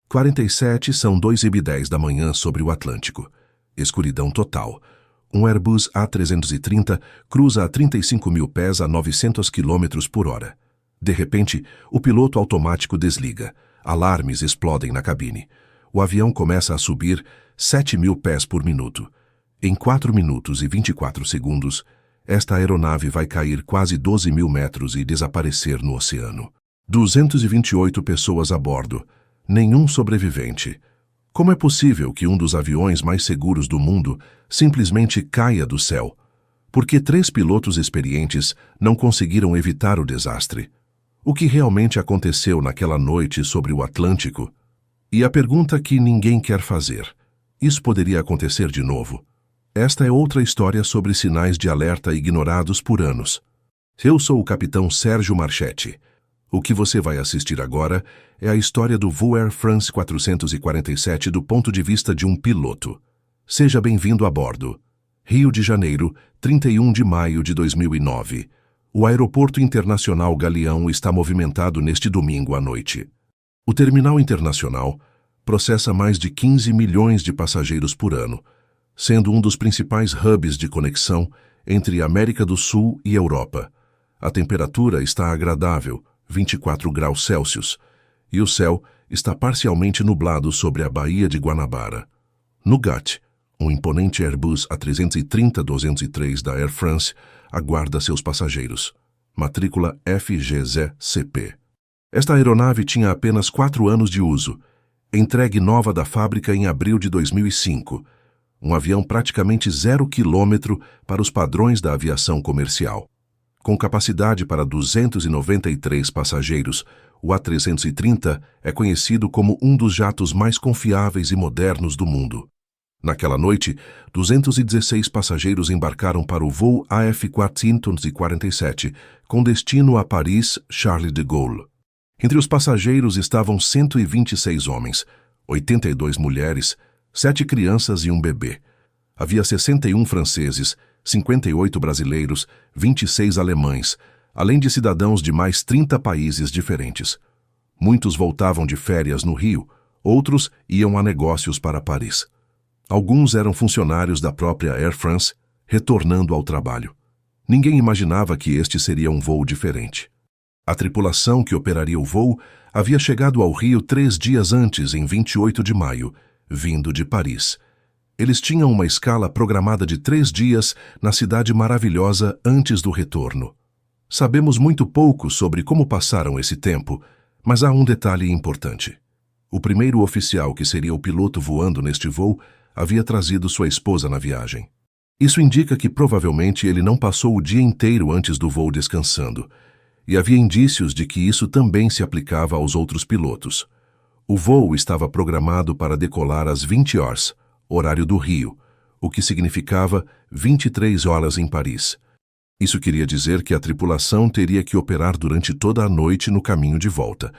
47 são 2h10 da manhã sobre o Atlântico. Escuridão total. Um Airbus A330 cruza a 35 mil pés a 900 km por hora. De repente, o piloto automático desliga. Alarmes explodem na cabine. O avião começa a subir 7.000 pés por minuto. Em 4 minutos e 24 segundos, esta aeronave vai cair quase 12.000 metros e desaparecer no oceano. 228 pessoas a bordo. Nenhum sobrevivente. Como é possível que um dos aviões mais seguros do mundo simplesmente caia do céu? Por que 3 pilotos experientes não conseguiram evitar o desastre? O que realmente aconteceu naquela noite sobre o Atlântico? E a pergunta que ninguém quer fazer: isso poderia acontecer de novo? Esta é outra história sobre sinais de alerta ignorados por anos. Eu sou o capitão Sérgio Marchetti. O que você vai assistir agora é a história do voo Air France 447 do ponto de vista de um piloto. Seja bem-vindo a bordo. Rio de Janeiro, 31 de maio de 2009. O Aeroporto Internacional Galeão está movimentado neste domingo à noite. O terminal internacional processa mais de 15 milhões de passageiros por ano, sendo um dos principais hubs de conexão entre América do Sul e Europa. A temperatura está agradável, 24 graus Celsius, e o céu está parcialmente nublado sobre a Baía de Guanabara. No GAT, um imponente Airbus A330-203 da Air France aguarda seus passageiros. Matrícula FGZ-CP. Esta aeronave tinha apenas 4 anos de uso, entregue nova da fábrica em abril de 2005. Um avião praticamente 0 quilômetro para os padrões da aviação comercial. Com capacidade para 293 passageiros, o A330 é conhecido como um dos jatos mais confiáveis e modernos do mundo. Naquela noite, 216 passageiros embarcaram para o voo AF447, com destino a Paris, Charles de Gaulle. Entre os passageiros estavam 126 homens, 82 mulheres, 7 crianças e um bebê. Havia 61 franceses, 58 brasileiros, 26 alemães, além de cidadãos de mais 30 países diferentes. Muitos voltavam de férias no Rio, outros iam a negócios para Paris. Alguns eram funcionários da própria Air France, retornando ao trabalho. Ninguém imaginava que este seria um voo diferente. A tripulação que operaria o voo havia chegado ao Rio 3 dias antes, em 28 de maio, vindo de Paris. Eles tinham uma escala programada de 3 dias na cidade maravilhosa antes do retorno. Sabemos muito pouco sobre como passaram esse tempo, mas há um detalhe importante. O primeiro oficial que seria o piloto voando neste voo havia trazido sua esposa na viagem. Isso indica que provavelmente ele não passou o dia inteiro antes do voo descansando, e havia indícios de que isso também se aplicava aos outros pilotos. O voo estava programado para decolar às 20 horas, horário do Rio, o que significava 23 horas em Paris. Isso queria dizer que a tripulação teria que operar durante toda a noite no caminho de volta,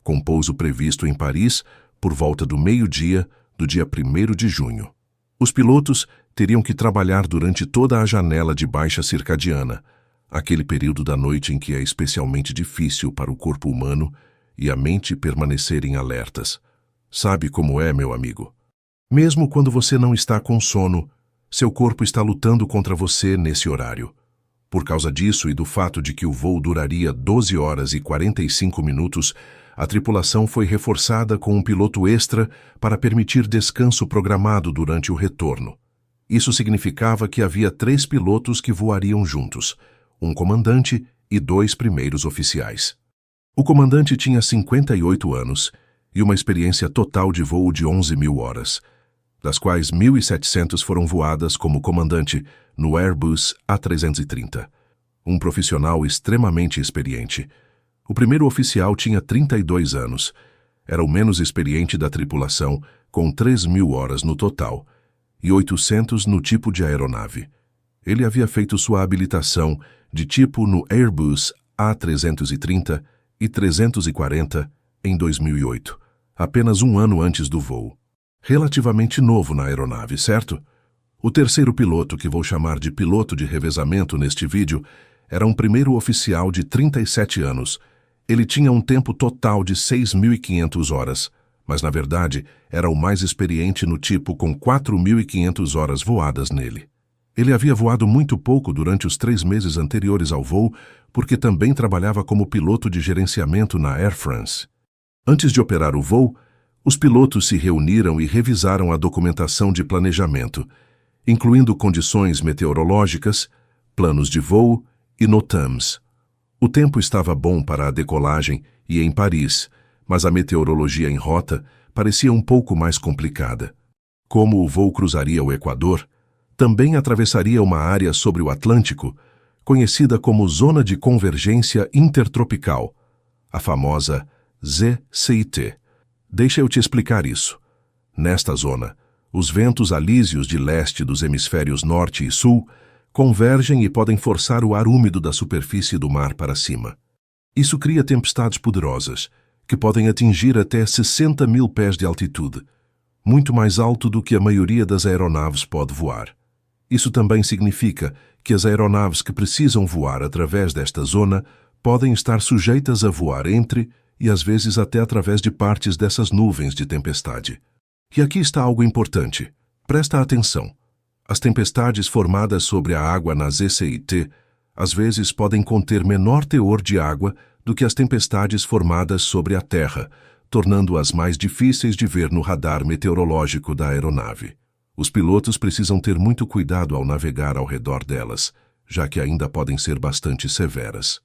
com pouso previsto em Paris por volta do meio-dia do dia 1º de junho. Os pilotos teriam que trabalhar durante toda a janela de baixa circadiana, aquele período da noite em que é especialmente difícil para o corpo humano e a mente permanecerem alertas. Sabe como é, meu amigo? Mesmo quando você não está com sono, seu corpo está lutando contra você nesse horário. Por causa disso e do fato de que o voo duraria 12 horas e 45 minutos, a tripulação foi reforçada com um piloto extra para permitir descanso programado durante o retorno. Isso significava que havia 3 pilotos que voariam juntos, um comandante e 2 primeiros oficiais. O comandante tinha 58 anos e uma experiência total de voo de 11.000 horas, das quais 1.700 foram voadas como comandante no Airbus A330. Um profissional extremamente experiente. O primeiro oficial tinha 32 anos. Era o menos experiente da tripulação, com 3.000 horas no total, e 800 no tipo de aeronave. Ele havia feito sua habilitação de tipo no Airbus A330 e 340 em 2008, apenas um ano antes do voo. Relativamente novo na aeronave, certo? O terceiro piloto, que vou chamar de piloto de revezamento neste vídeo, era um primeiro oficial de 37 anos. Ele tinha um tempo total de 6.500 horas, mas na verdade era o mais experiente no tipo com 4.500 horas voadas nele. Ele havia voado muito pouco durante os 3 meses anteriores ao voo, porque também trabalhava como piloto de gerenciamento na Air France. Antes de operar o voo, os pilotos se reuniram e revisaram a documentação de planejamento, incluindo condições meteorológicas, planos de voo e NOTAMs. O tempo estava bom para a decolagem e em Paris, mas a meteorologia em rota parecia um pouco mais complicada. Como o voo cruzaria o Equador, também atravessaria uma área sobre o Atlântico, conhecida como Zona de Convergência Intertropical, a famosa ZCIT. Deixa eu te explicar isso. Nesta zona, os ventos alísios de leste dos hemisférios norte e sul convergem e podem forçar o ar úmido da superfície do mar para cima. Isso cria tempestades poderosas, que podem atingir até 60.000 pés de altitude, muito mais alto do que a maioria das aeronaves pode voar. Isso também significa que as aeronaves que precisam voar através desta zona podem estar sujeitas a voar entre e às vezes até através de partes dessas nuvens de tempestade. E aqui está algo importante. Presta atenção. As tempestades formadas sobre a água na ZCIT às vezes podem conter menor teor de água do que as tempestades formadas sobre a Terra, tornando-as mais difíceis de ver no radar meteorológico da aeronave. Os pilotos precisam ter muito cuidado ao navegar ao redor delas, já que ainda podem ser bastante severas.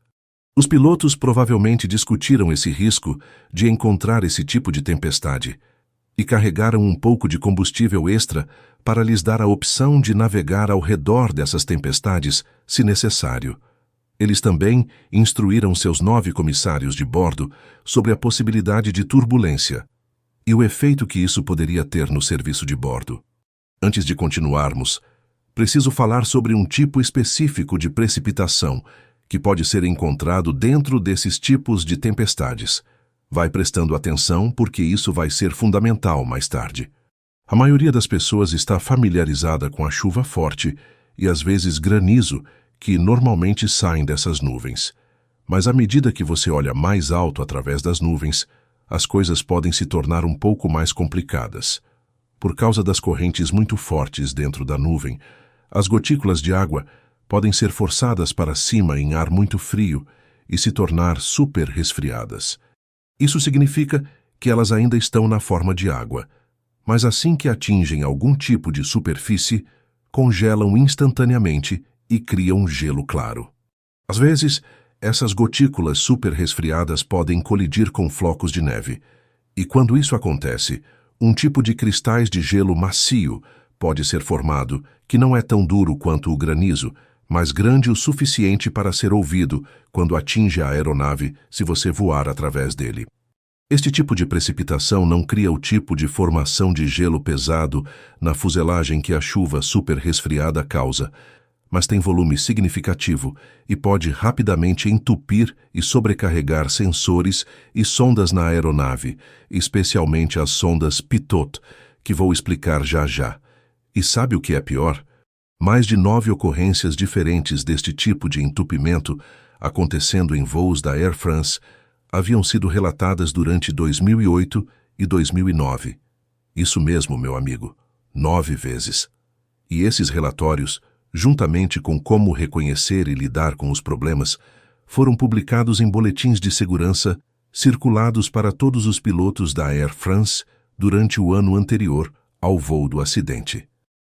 Os pilotos provavelmente discutiram esse risco de encontrar esse tipo de tempestade e carregaram um pouco de combustível extra para lhes dar a opção de navegar ao redor dessas tempestades, se necessário. Eles também instruíram seus 9 comissários de bordo sobre a possibilidade de turbulência e o efeito que isso poderia ter no serviço de bordo. Antes de continuarmos, preciso falar sobre um tipo específico de precipitação que pode ser encontrado dentro desses tipos de tempestades. Vai prestando atenção porque isso vai ser fundamental mais tarde. A maioria das pessoas está familiarizada com a chuva forte e às vezes granizo que normalmente saem dessas nuvens. Mas à medida que você olha mais alto através das nuvens, as coisas podem se tornar um pouco mais complicadas. Por causa das correntes muito fortes dentro da nuvem, as gotículas de água podem ser forçadas para cima em ar muito frio e se tornar super resfriadas. Isso significa que elas ainda estão na forma de água, mas assim que atingem algum tipo de superfície, congelam instantaneamente e criam gelo claro. Às vezes, essas gotículas super resfriadas podem colidir com flocos de neve, e quando isso acontece, um tipo de cristais de gelo macio pode ser formado, que não é tão duro quanto o granizo, mas grande o suficiente para ser ouvido quando atinge a aeronave se você voar através dele. Este tipo de precipitação não cria o tipo de formação de gelo pesado na fuselagem que a chuva super resfriada causa, mas tem volume significativo e pode rapidamente entupir e sobrecarregar sensores e sondas na aeronave, especialmente as sondas Pitot, que vou explicar já já. E sabe o que é pior? Mais de 9 ocorrências diferentes deste tipo de entupimento, acontecendo em voos da Air France, haviam sido relatadas durante 2008 e 2009. Isso mesmo, meu amigo, 9 vezes. E esses relatórios, juntamente com como reconhecer e lidar com os problemas, foram publicados em boletins de segurança circulados para todos os pilotos da Air France durante o ano anterior ao voo do acidente.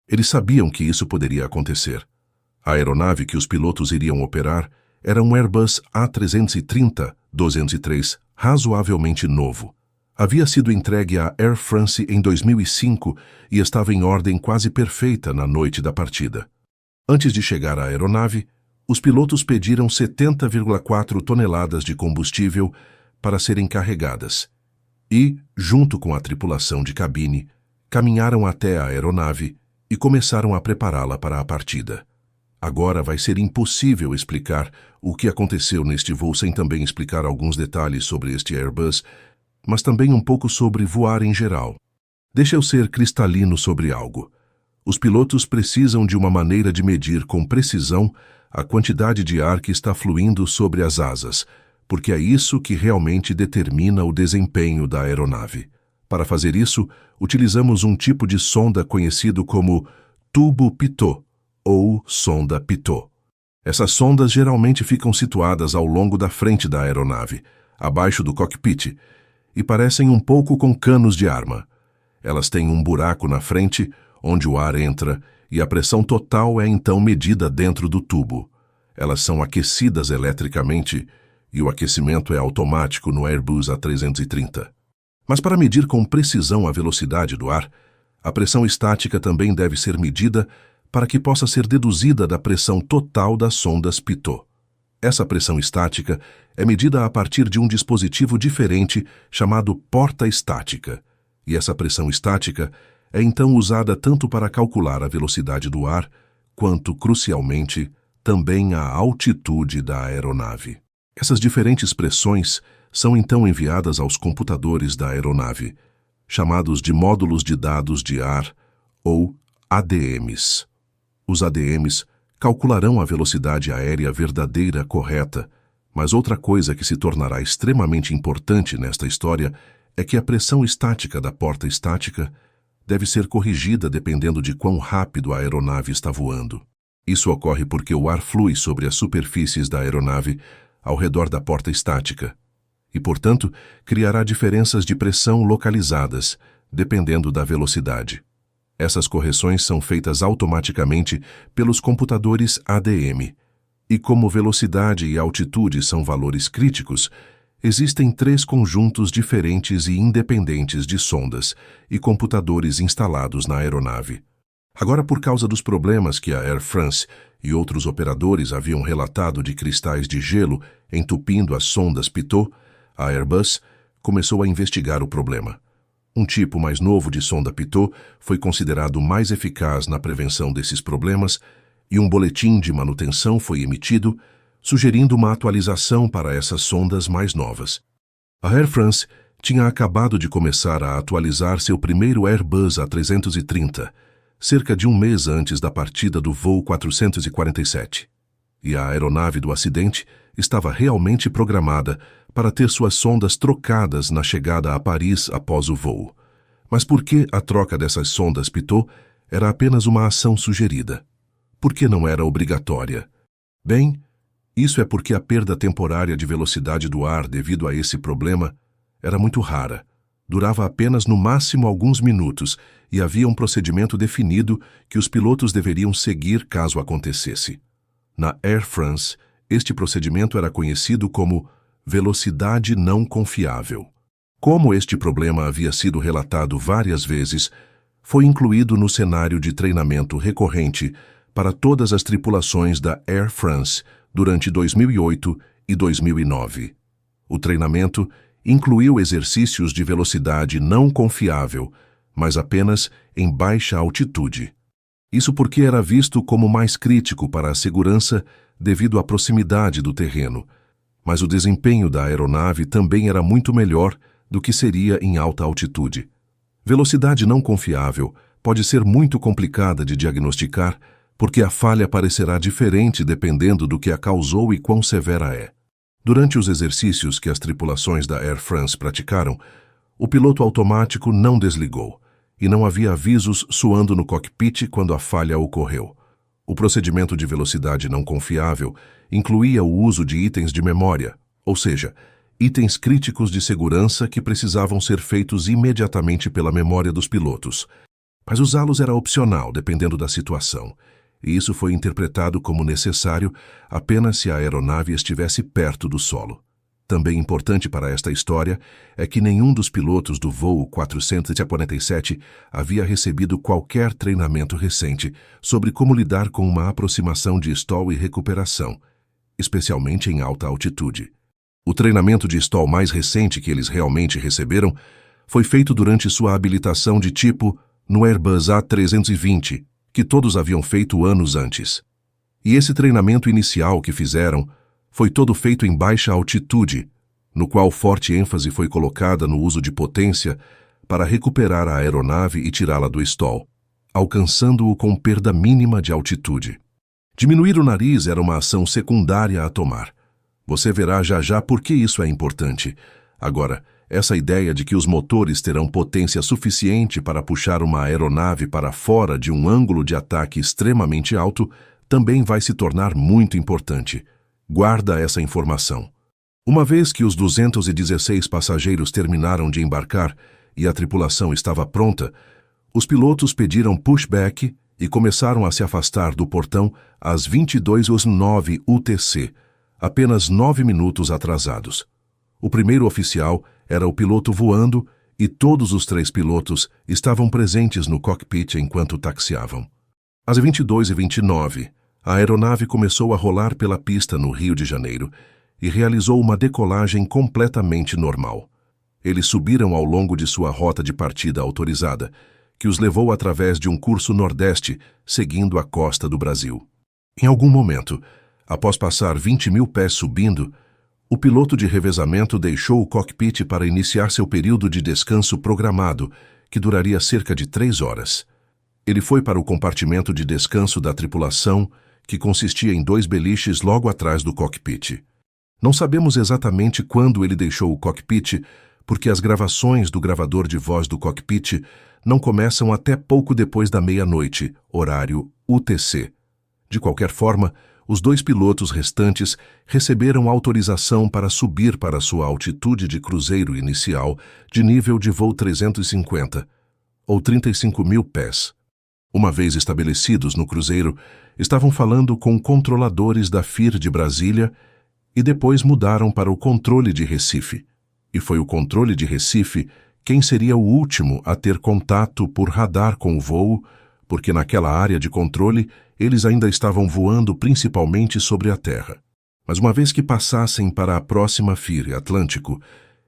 Eles sabiam que isso poderia acontecer. A aeronave que os pilotos iriam operar era um Airbus A330-203 razoavelmente novo. Havia sido entregue à Air France em 2005 e estava em ordem quase perfeita na noite da partida. Antes de chegar à aeronave, os pilotos pediram 70,4 toneladas de combustível para serem carregadas e, junto com a tripulação de cabine, caminharam até a aeronave e começaram a prepará-la para a partida. Agora vai ser impossível explicar o que aconteceu neste voo sem também explicar alguns detalhes sobre este Airbus, mas também um pouco sobre voar em geral. Deixa eu ser cristalino sobre algo. Os pilotos precisam de uma maneira de medir com precisão a quantidade de ar que está fluindo sobre as asas, porque é isso que realmente determina o desempenho da aeronave. Para fazer isso, utilizamos um tipo de sonda conhecido como tubo Pitot ou sonda Pitot. Essas sondas geralmente ficam situadas ao longo da frente da aeronave, abaixo do cockpit, e parecem um pouco com canos de arma. Elas têm um buraco na frente, onde o ar entra, e a pressão total é então medida dentro do tubo. Elas são aquecidas eletricamente, e o aquecimento é automático no Airbus A330. Mas para medir com precisão a velocidade do ar, a pressão estática também deve ser medida para que possa ser deduzida da pressão total das sondas Pitot. Essa pressão estática é medida a partir de um dispositivo diferente chamado porta estática, e essa pressão estática é então usada tanto para calcular a velocidade do ar, quanto, crucialmente, também a altitude da aeronave. Essas diferentes pressões são então enviadas aos computadores da aeronave, chamados de módulos de dados de ar, ou ADMs. Os ADMs calcularão a velocidade aérea verdadeira correta, mas outra coisa que se tornará extremamente importante nesta história é que a pressão estática da porta estática deve ser corrigida dependendo de quão rápido a aeronave está voando. Isso ocorre porque o ar flui sobre as superfícies da aeronave ao redor da porta estática e, portanto, criará diferenças de pressão localizadas, dependendo da velocidade. Essas correções são feitas automaticamente pelos computadores ADM, e como velocidade e altitude são valores críticos, existem 3 conjuntos diferentes e independentes de sondas e computadores instalados na aeronave. Agora, por causa dos problemas que a Air France e outros operadores haviam relatado de cristais de gelo entupindo as sondas Pitot, a Airbus começou a investigar o problema. Um tipo mais novo de sonda Pitot foi considerado mais eficaz na prevenção desses problemas e um boletim de manutenção foi emitido, sugerindo uma atualização para essas sondas mais novas. A Air France tinha acabado de começar a atualizar seu primeiro Airbus A330, cerca de um mês antes da partida do voo 447. E a aeronave do acidente estava realmente programada para ter suas sondas trocadas na chegada a Paris após o voo. Mas por que a troca dessas sondas Pitot era apenas uma ação sugerida? Por que não era obrigatória? Bem, isso é porque a perda temporária de velocidade do ar devido a esse problema era muito rara. Durava apenas no máximo alguns minutos e havia um procedimento definido que os pilotos deveriam seguir caso acontecesse. Na Air France, este procedimento era conhecido como velocidade não confiável. Como este problema havia sido relatado várias vezes, foi incluído no cenário de treinamento recorrente para todas as tripulações da Air France durante 2008 e 2009. O treinamento incluiu exercícios de velocidade não confiável, mas apenas em baixa altitude. Isso porque era visto como mais crítico para a segurança devido à proximidade do terreno, mas o desempenho da aeronave também era muito melhor do que seria em alta altitude. Velocidade não confiável pode ser muito complicada de diagnosticar porque a falha parecerá diferente dependendo do que a causou e quão severa é. Durante os exercícios que as tripulações da Air France praticaram, o piloto automático não desligou e não havia avisos soando no cockpit quando a falha ocorreu. O procedimento de velocidade não confiável incluía o uso de itens de memória, ou seja, itens críticos de segurança que precisavam ser feitos imediatamente pela memória dos pilotos. Mas usá-los era opcional, dependendo da situação, e isso foi interpretado como necessário apenas se a aeronave estivesse perto do solo. Também importante para esta história é que nenhum dos pilotos do voo 447 havia recebido qualquer treinamento recente sobre como lidar com uma aproximação de stall e recuperação, especialmente em alta altitude. O treinamento de stall mais recente que eles realmente receberam foi feito durante sua habilitação de tipo no Airbus A320, que todos haviam feito anos antes. E esse treinamento inicial que fizeram foi todo feito em baixa altitude, no qual forte ênfase foi colocada no uso de potência para recuperar a aeronave e tirá-la do stall, alcançando-o com perda mínima de altitude. Diminuir o nariz era uma ação secundária a tomar. Você verá já já por que isso é importante. Agora, Essa ideia de que os motores terão potência suficiente para puxar uma aeronave para fora de um ângulo de ataque extremamente alto também vai se tornar muito importante. Guarda essa informação. Uma vez que os 216 passageiros terminaram de embarcar e a tripulação estava pronta, os pilotos pediram pushback e começaram a se afastar do portão às 22h09 UTC, apenas 9 minutos atrasados. O primeiro oficial era o piloto voando e todos os 3 pilotos estavam presentes no cockpit enquanto taxiavam. Às 22h29, a aeronave começou a rolar pela pista no Rio de Janeiro e realizou uma decolagem completamente normal. Eles subiram ao longo de sua rota de partida autorizada, que os levou através de um curso nordeste, seguindo a costa do Brasil. Em algum momento, após passar 20.000 pés subindo, o piloto de revezamento deixou o cockpit para iniciar seu período de descanso programado, que duraria cerca de 3 horas. Ele foi para o compartimento de descanso da tripulação, que consistia em 2 beliches logo atrás do cockpit. Não sabemos exatamente quando ele deixou o cockpit, porque as gravações do gravador de voz do cockpit não começam até pouco depois da meia-noite, horário UTC. De qualquer forma, os 2 pilotos restantes receberam autorização para subir para sua altitude de cruzeiro inicial de nível de voo 350, ou 35.000 pés. Uma vez estabelecidos no cruzeiro, estavam falando com controladores da FIR de Brasília e depois mudaram para o controle de Recife. E foi o controle de Recife quem seria o último a ter contato por radar com o voo, porque naquela área de controle eles ainda estavam voando principalmente sobre a terra. Mas uma vez que passassem para a próxima FIR Atlântico,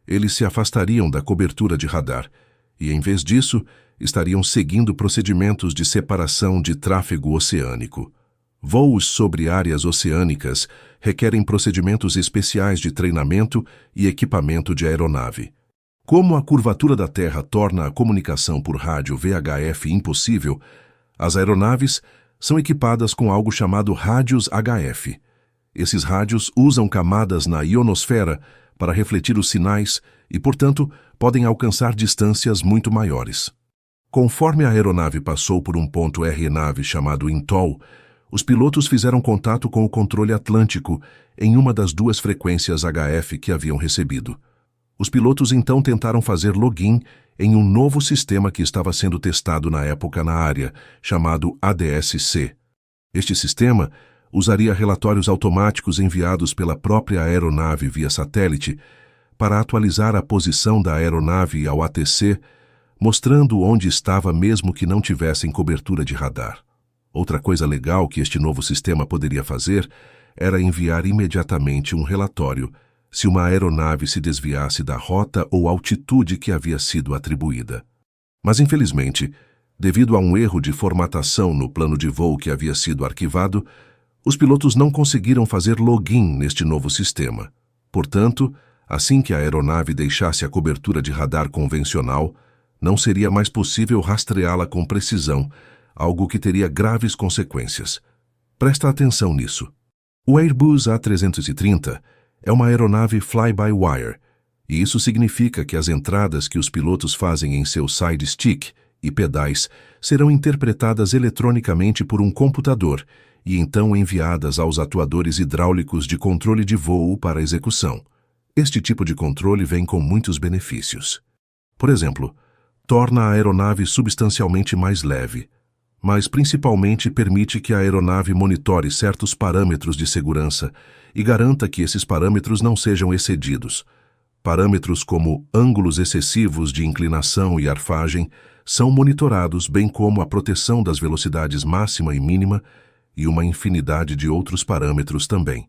eles se afastariam da cobertura de radar e, em vez disso, estariam seguindo procedimentos de separação de tráfego oceânico. Voos sobre áreas oceânicas requerem procedimentos especiais de treinamento e equipamento de aeronave. Como a curvatura da Terra torna a comunicação por rádio VHF impossível, as aeronaves são equipadas com algo chamado rádios HF. Esses rádios usam camadas na ionosfera para refletir os sinais e, portanto, podem alcançar distâncias muito maiores. Conforme a aeronave passou por um ponto RNAV chamado INTOL, os pilotos fizeram contato com o controle atlântico em uma das 2 frequências HF que haviam recebido. Os pilotos então tentaram fazer login em um novo sistema que estava sendo testado na época na área, chamado ADS-C. Este sistema usaria relatórios automáticos enviados pela própria aeronave via satélite para atualizar a posição da aeronave ao ATC, mostrando onde estava mesmo que não tivessem cobertura de radar. Outra coisa legal que este novo sistema poderia fazer era enviar imediatamente um relatório se uma aeronave se desviasse da rota ou altitude que havia sido atribuída. Mas, infelizmente, devido a um erro de formatação no plano de voo que havia sido arquivado, os pilotos não conseguiram fazer login neste novo sistema. Portanto, assim que a aeronave deixasse a cobertura de radar convencional, não seria mais possível rastreá-la com precisão, algo que teria graves consequências. Presta atenção nisso. O Airbus A330 é uma aeronave fly-by-wire, e isso significa que as entradas que os pilotos fazem em seu side stick e pedais serão interpretadas eletronicamente por um computador e então enviadas aos atuadores hidráulicos de controle de voo para execução. Este tipo de controle vem com muitos benefícios. Por exemplo, torna a aeronave substancialmente mais leve, mas principalmente permite que a aeronave monitore certos parâmetros de segurança e garanta que esses parâmetros não sejam excedidos. Parâmetros como ângulos excessivos de inclinação e arfagem são monitorados, bem como a proteção das velocidades máxima e mínima e uma infinidade de outros parâmetros também.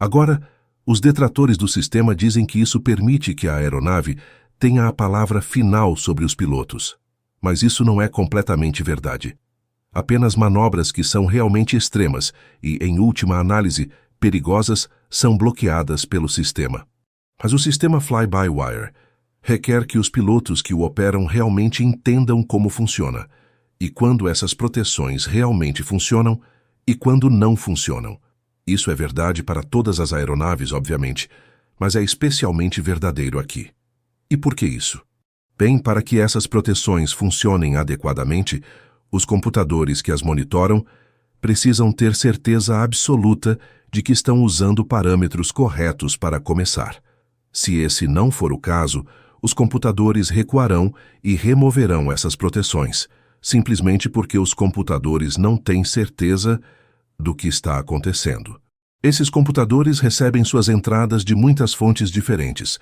Agora, os detratores do sistema dizem que isso permite que a aeronave tenha a palavra final sobre os pilotos. Mas isso não é completamente verdade. Apenas manobras que são realmente extremas e, em última análise, perigosas, são bloqueadas pelo sistema. Mas o sistema fly-by-wire requer que os pilotos que o operam realmente entendam como funciona, e quando essas proteções realmente funcionam e quando não funcionam. Isso é verdade para todas as aeronaves, obviamente, mas é especialmente verdadeiro aqui. E por que isso? Bem, para que essas proteções funcionem adequadamente, os computadores que as monitoram precisam ter certeza absoluta de que estão usando parâmetros corretos para começar. Se esse não for o caso, os computadores recuarão e removerão essas proteções, simplesmente porque os computadores não têm certeza do que está acontecendo. Esses computadores recebem suas entradas de muitas fontes diferentes,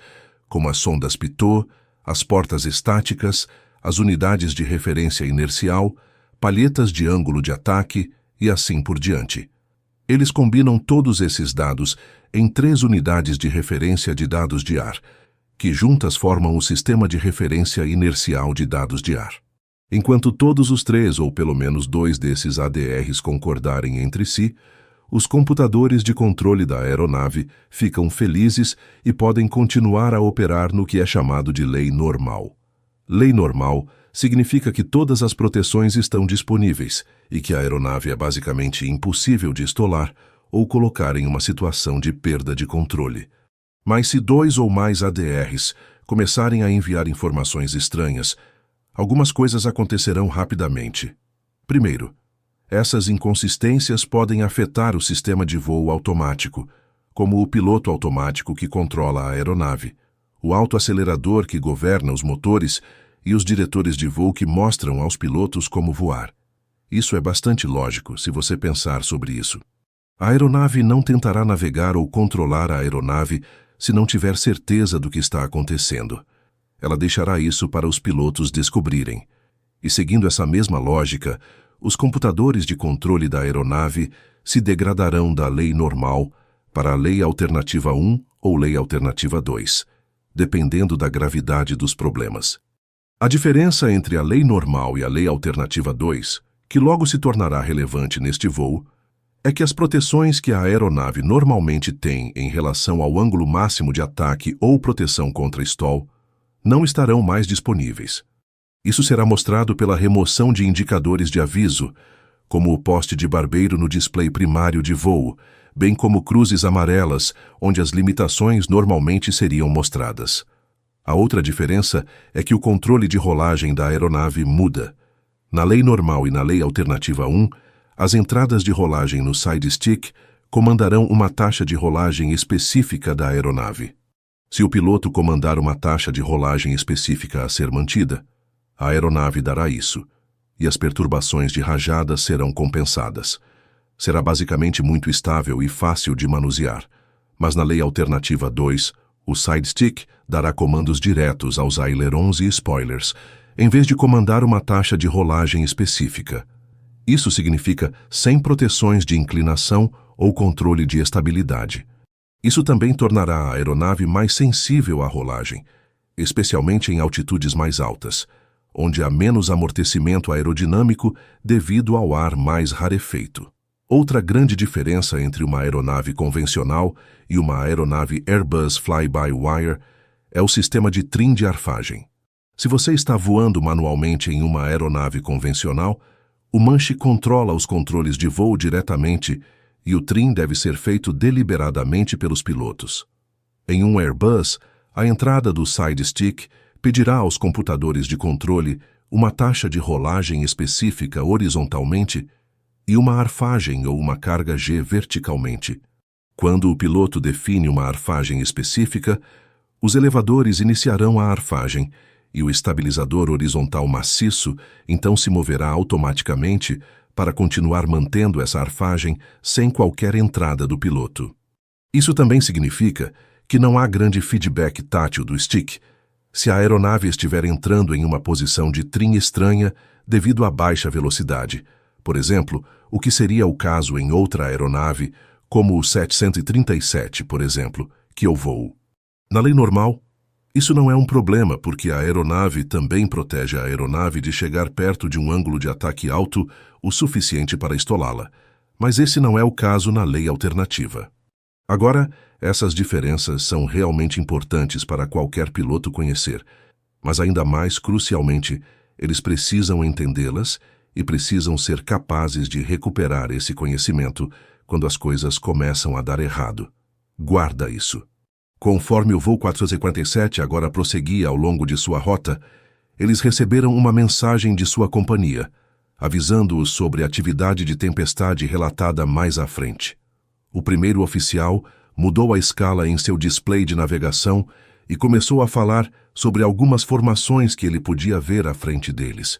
como as sondas Pitot, as portas estáticas, as unidades de referência inercial, palhetas de ângulo de ataque e assim por diante. Eles combinam todos esses dados em 3 unidades de referência de dados de ar, que juntas formam o sistema de referência inercial de dados de ar. Enquanto todos os 3, ou pelo menos 2 desses ADRs concordarem entre si, os computadores de controle da aeronave ficam felizes e podem continuar a operar no que é chamado de lei normal. Lei normal significa que todas as proteções estão disponíveis e que a aeronave é basicamente impossível de estolar ou colocar em uma situação de perda de controle. Mas se 2 ou mais ADRs começarem a enviar informações estranhas, algumas coisas acontecerão rapidamente. Primeiro, essas inconsistências podem afetar o sistema de voo automático, como o piloto automático que controla a aeronave, o autoacelerador que governa os motores e os diretores de voo que mostram aos pilotos como voar. Isso é bastante lógico se você pensar sobre isso. A aeronave não tentará navegar ou controlar a aeronave se não tiver certeza do que está acontecendo. Ela deixará isso para os pilotos descobrirem. E seguindo essa mesma lógica, os computadores de controle da aeronave se degradarão da lei normal para a lei alternativa 1 ou lei alternativa 2, dependendo da gravidade dos problemas. A diferença entre a lei normal e a lei alternativa 2, que logo se tornará relevante neste voo, é que as proteções que a aeronave normalmente tem em relação ao ângulo máximo de ataque ou proteção contra stall não estarão mais disponíveis. Isso será mostrado pela remoção de indicadores de aviso, como o poste de barbeiro no display primário de voo, bem como cruzes amarelas, onde as limitações normalmente seriam mostradas. A outra diferença é que o controle de rolagem da aeronave muda. Na lei normal e na lei alternativa 1, as entradas de rolagem no side stick comandarão uma taxa de rolagem específica da aeronave. Se o piloto comandar uma taxa de rolagem específica a ser mantida, a aeronave dará isso, e as perturbações de rajada serão compensadas. Será basicamente muito estável e fácil de manusear, mas na lei alternativa 2, o side stick dará comandos diretos aos ailerons e spoilers, em vez de comandar uma taxa de rolagem específica. Isso significa sem proteções de inclinação ou controle de estabilidade. Isso também tornará a aeronave mais sensível à rolagem, especialmente em altitudes mais altas, onde há menos amortecimento aerodinâmico devido ao ar mais rarefeito. Outra grande diferença entre uma aeronave convencional e uma aeronave Airbus Fly-by-Wire é o sistema de trim de arfagem. Se você está voando manualmente em uma aeronave convencional, o manche controla os controles de voo diretamente e o trim deve ser feito deliberadamente pelos pilotos. Em um Airbus, a entrada do side stick pedirá aos computadores de controle uma taxa de rolagem específica horizontalmente e uma arfagem ou uma carga G verticalmente. Quando o piloto define uma arfagem específica, os elevadores iniciarão a arfagem e o estabilizador horizontal maciço então se moverá automaticamente para continuar mantendo essa arfagem sem qualquer entrada do piloto. Isso também significa que não há grande feedback tátil do stick se a aeronave estiver entrando em uma posição de trim estranha devido à baixa velocidade. Por exemplo, o que seria o caso em outra aeronave, como o 737, por exemplo, que eu voo. Na lei normal, isso não é um problema porque a aeronave também protege a aeronave de chegar perto de um ângulo de ataque alto o suficiente para estolá-la, mas esse não é o caso na lei alternativa. Agora, essas diferenças são realmente importantes para qualquer piloto conhecer, mas ainda mais crucialmente, eles precisam entendê-las e precisam ser capazes de recuperar esse conhecimento quando as coisas começam a dar errado. Guarda isso. Conforme o voo 447 agora prosseguia ao longo de sua rota, eles receberam uma mensagem de sua companhia, avisando-os sobre a atividade de tempestade relatada mais à frente. O primeiro oficial mudou a escala em seu display de navegação e começou a falar sobre algumas formações que ele podia ver à frente deles.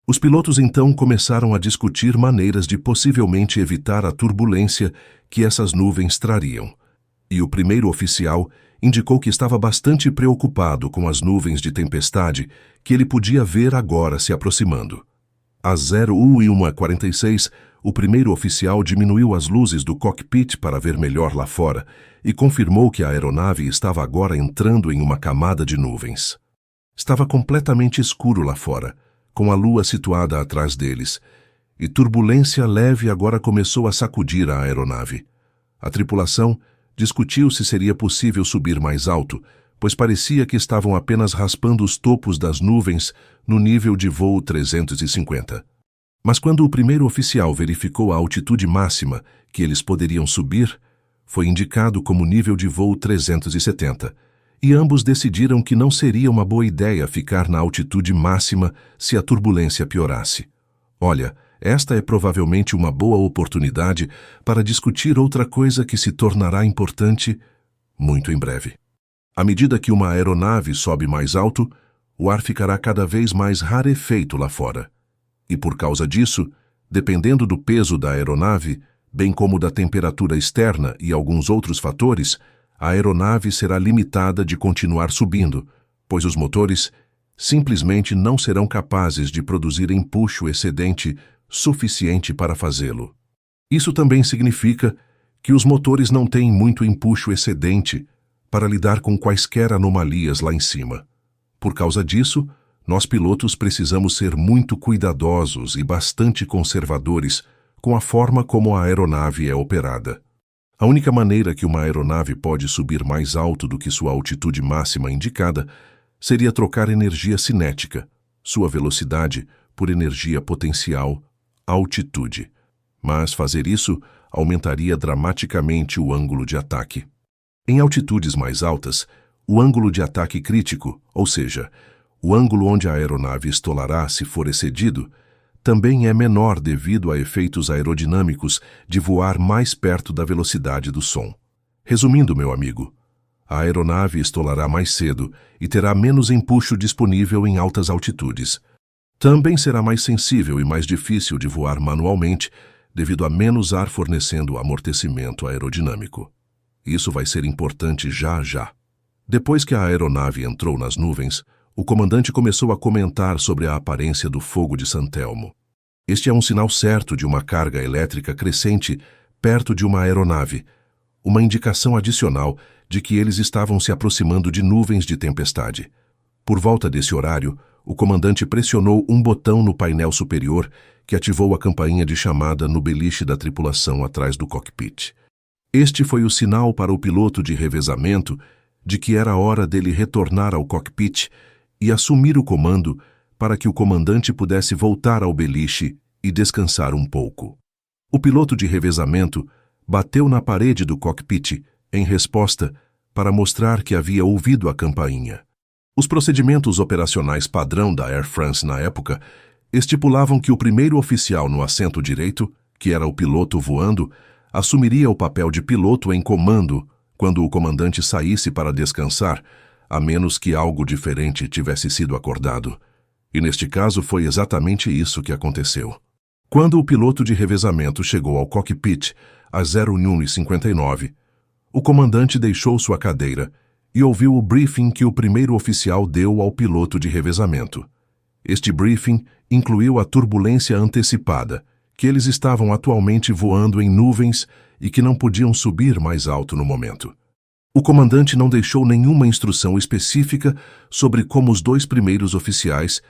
Os pilotos então começaram a discutir maneiras de possivelmente evitar a turbulência que essas nuvens trariam. E o primeiro oficial indicou que estava bastante preocupado com as nuvens de tempestade que ele podia ver agora se aproximando. Às 01:46, o primeiro oficial diminuiu as luzes do cockpit para ver melhor lá fora e confirmou que a aeronave estava agora entrando em uma camada de nuvens. Estava completamente escuro lá fora, com a lua situada atrás deles, e turbulência leve agora começou a sacudir a aeronave. A tripulação discutiu se seria possível subir mais alto, pois parecia que estavam apenas raspando os topos das nuvens no nível de voo 350. Mas quando o primeiro oficial verificou a altitude máxima que eles poderiam subir, foi indicado como nível de voo 370, e ambos decidiram que não seria uma boa ideia ficar na altitude máxima se a turbulência piorasse. Olha, esta é provavelmente uma boa oportunidade para discutir outra coisa que se tornará importante muito em breve. À medida que uma aeronave sobe mais alto, o ar ficará cada vez mais rarefeito lá fora. E por causa disso, dependendo do peso da aeronave, bem como da temperatura externa e alguns outros fatores, a aeronave será limitada de continuar subindo, pois os motores simplesmente não serão capazes de produzir empuxo excedente suficiente para fazê-lo. Isso também significa que os motores não têm muito empuxo excedente para lidar com quaisquer anomalias lá em cima. Por causa disso, nós pilotos precisamos ser muito cuidadosos e bastante conservadores com a forma como a aeronave é operada. A única maneira que uma aeronave pode subir mais alto do que sua altitude máxima indicada seria trocar energia cinética, sua velocidade, por energia potencial, altitude. Mas fazer isso aumentaria dramaticamente o ângulo de ataque. Em altitudes mais altas, o ângulo de ataque crítico, ou seja, o ângulo onde a aeronave estolará se for excedido, também é menor devido a efeitos aerodinâmicos de voar mais perto da velocidade do som. Resumindo, meu amigo, a aeronave estolará mais cedo e terá menos empuxo disponível em altas altitudes. Também será mais sensível e mais difícil de voar manualmente devido a menos ar fornecendo amortecimento aerodinâmico. Isso vai ser importante já já. Depois que a aeronave entrou nas nuvens, o comandante começou a comentar sobre a aparência do fogo de San Telmo. Este é um sinal certo de uma carga elétrica crescente perto de uma aeronave, uma indicação adicional de que eles estavam se aproximando de nuvens de tempestade. Por volta desse horário, o comandante pressionou um botão no painel superior que ativou a campainha de chamada no beliche da tripulação atrás do cockpit. Este foi o sinal para o piloto de revezamento de que era hora dele retornar ao cockpit e assumir o comando para que o comandante pudesse voltar ao beliche e descansar um pouco. O piloto de revezamento bateu na parede do cockpit em resposta para mostrar que havia ouvido a campainha. Os procedimentos operacionais padrão da Air France na época estipulavam que o primeiro oficial no assento direito, que era o piloto voando, assumiria o papel de piloto em comando quando o comandante saísse para descansar, a menos que algo diferente tivesse sido acordado. E neste caso foi exatamente isso que aconteceu. Quando o piloto de revezamento chegou ao cockpit às 01:59, o comandante deixou sua cadeira e ouviu o briefing que o primeiro oficial deu ao piloto de revezamento. Este briefing incluiu a turbulência antecipada, que eles estavam atualmente voando em nuvens e que não podiam subir mais alto no momento. O comandante não deixou nenhuma instrução específica sobre como os dois primeiros oficiais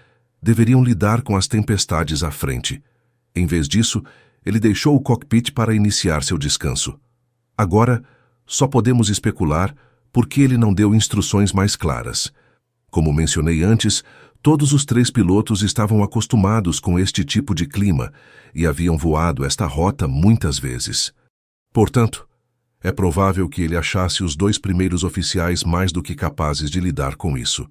deveriam lidar com as tempestades à frente. Em vez disso, ele deixou o cockpit para iniciar seu descanso. Agora, só podemos especular por que ele não deu instruções mais claras. Como mencionei antes, todos os três pilotos estavam acostumados com este tipo de clima e haviam voado esta rota muitas vezes. Portanto, É provável que ele achasse os dois primeiros oficiais mais do que capazes de lidar com isso.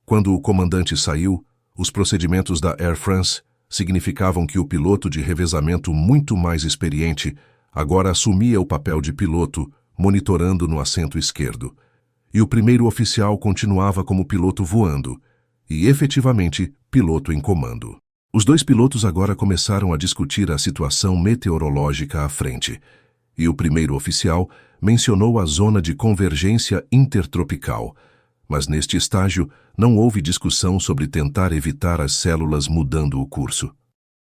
Quando o comandante saiu, os procedimentos da Air France significavam que o piloto de revezamento muito mais experiente agora assumia o papel de piloto, monitorando no assento esquerdo. E o primeiro oficial continuava como piloto voando, e efetivamente piloto em comando. Os dois pilotos agora começaram a discutir a situação meteorológica à frente, e o primeiro oficial mencionou a zona de convergência intertropical, mas neste estágio não houve discussão sobre tentar evitar as células mudando o curso.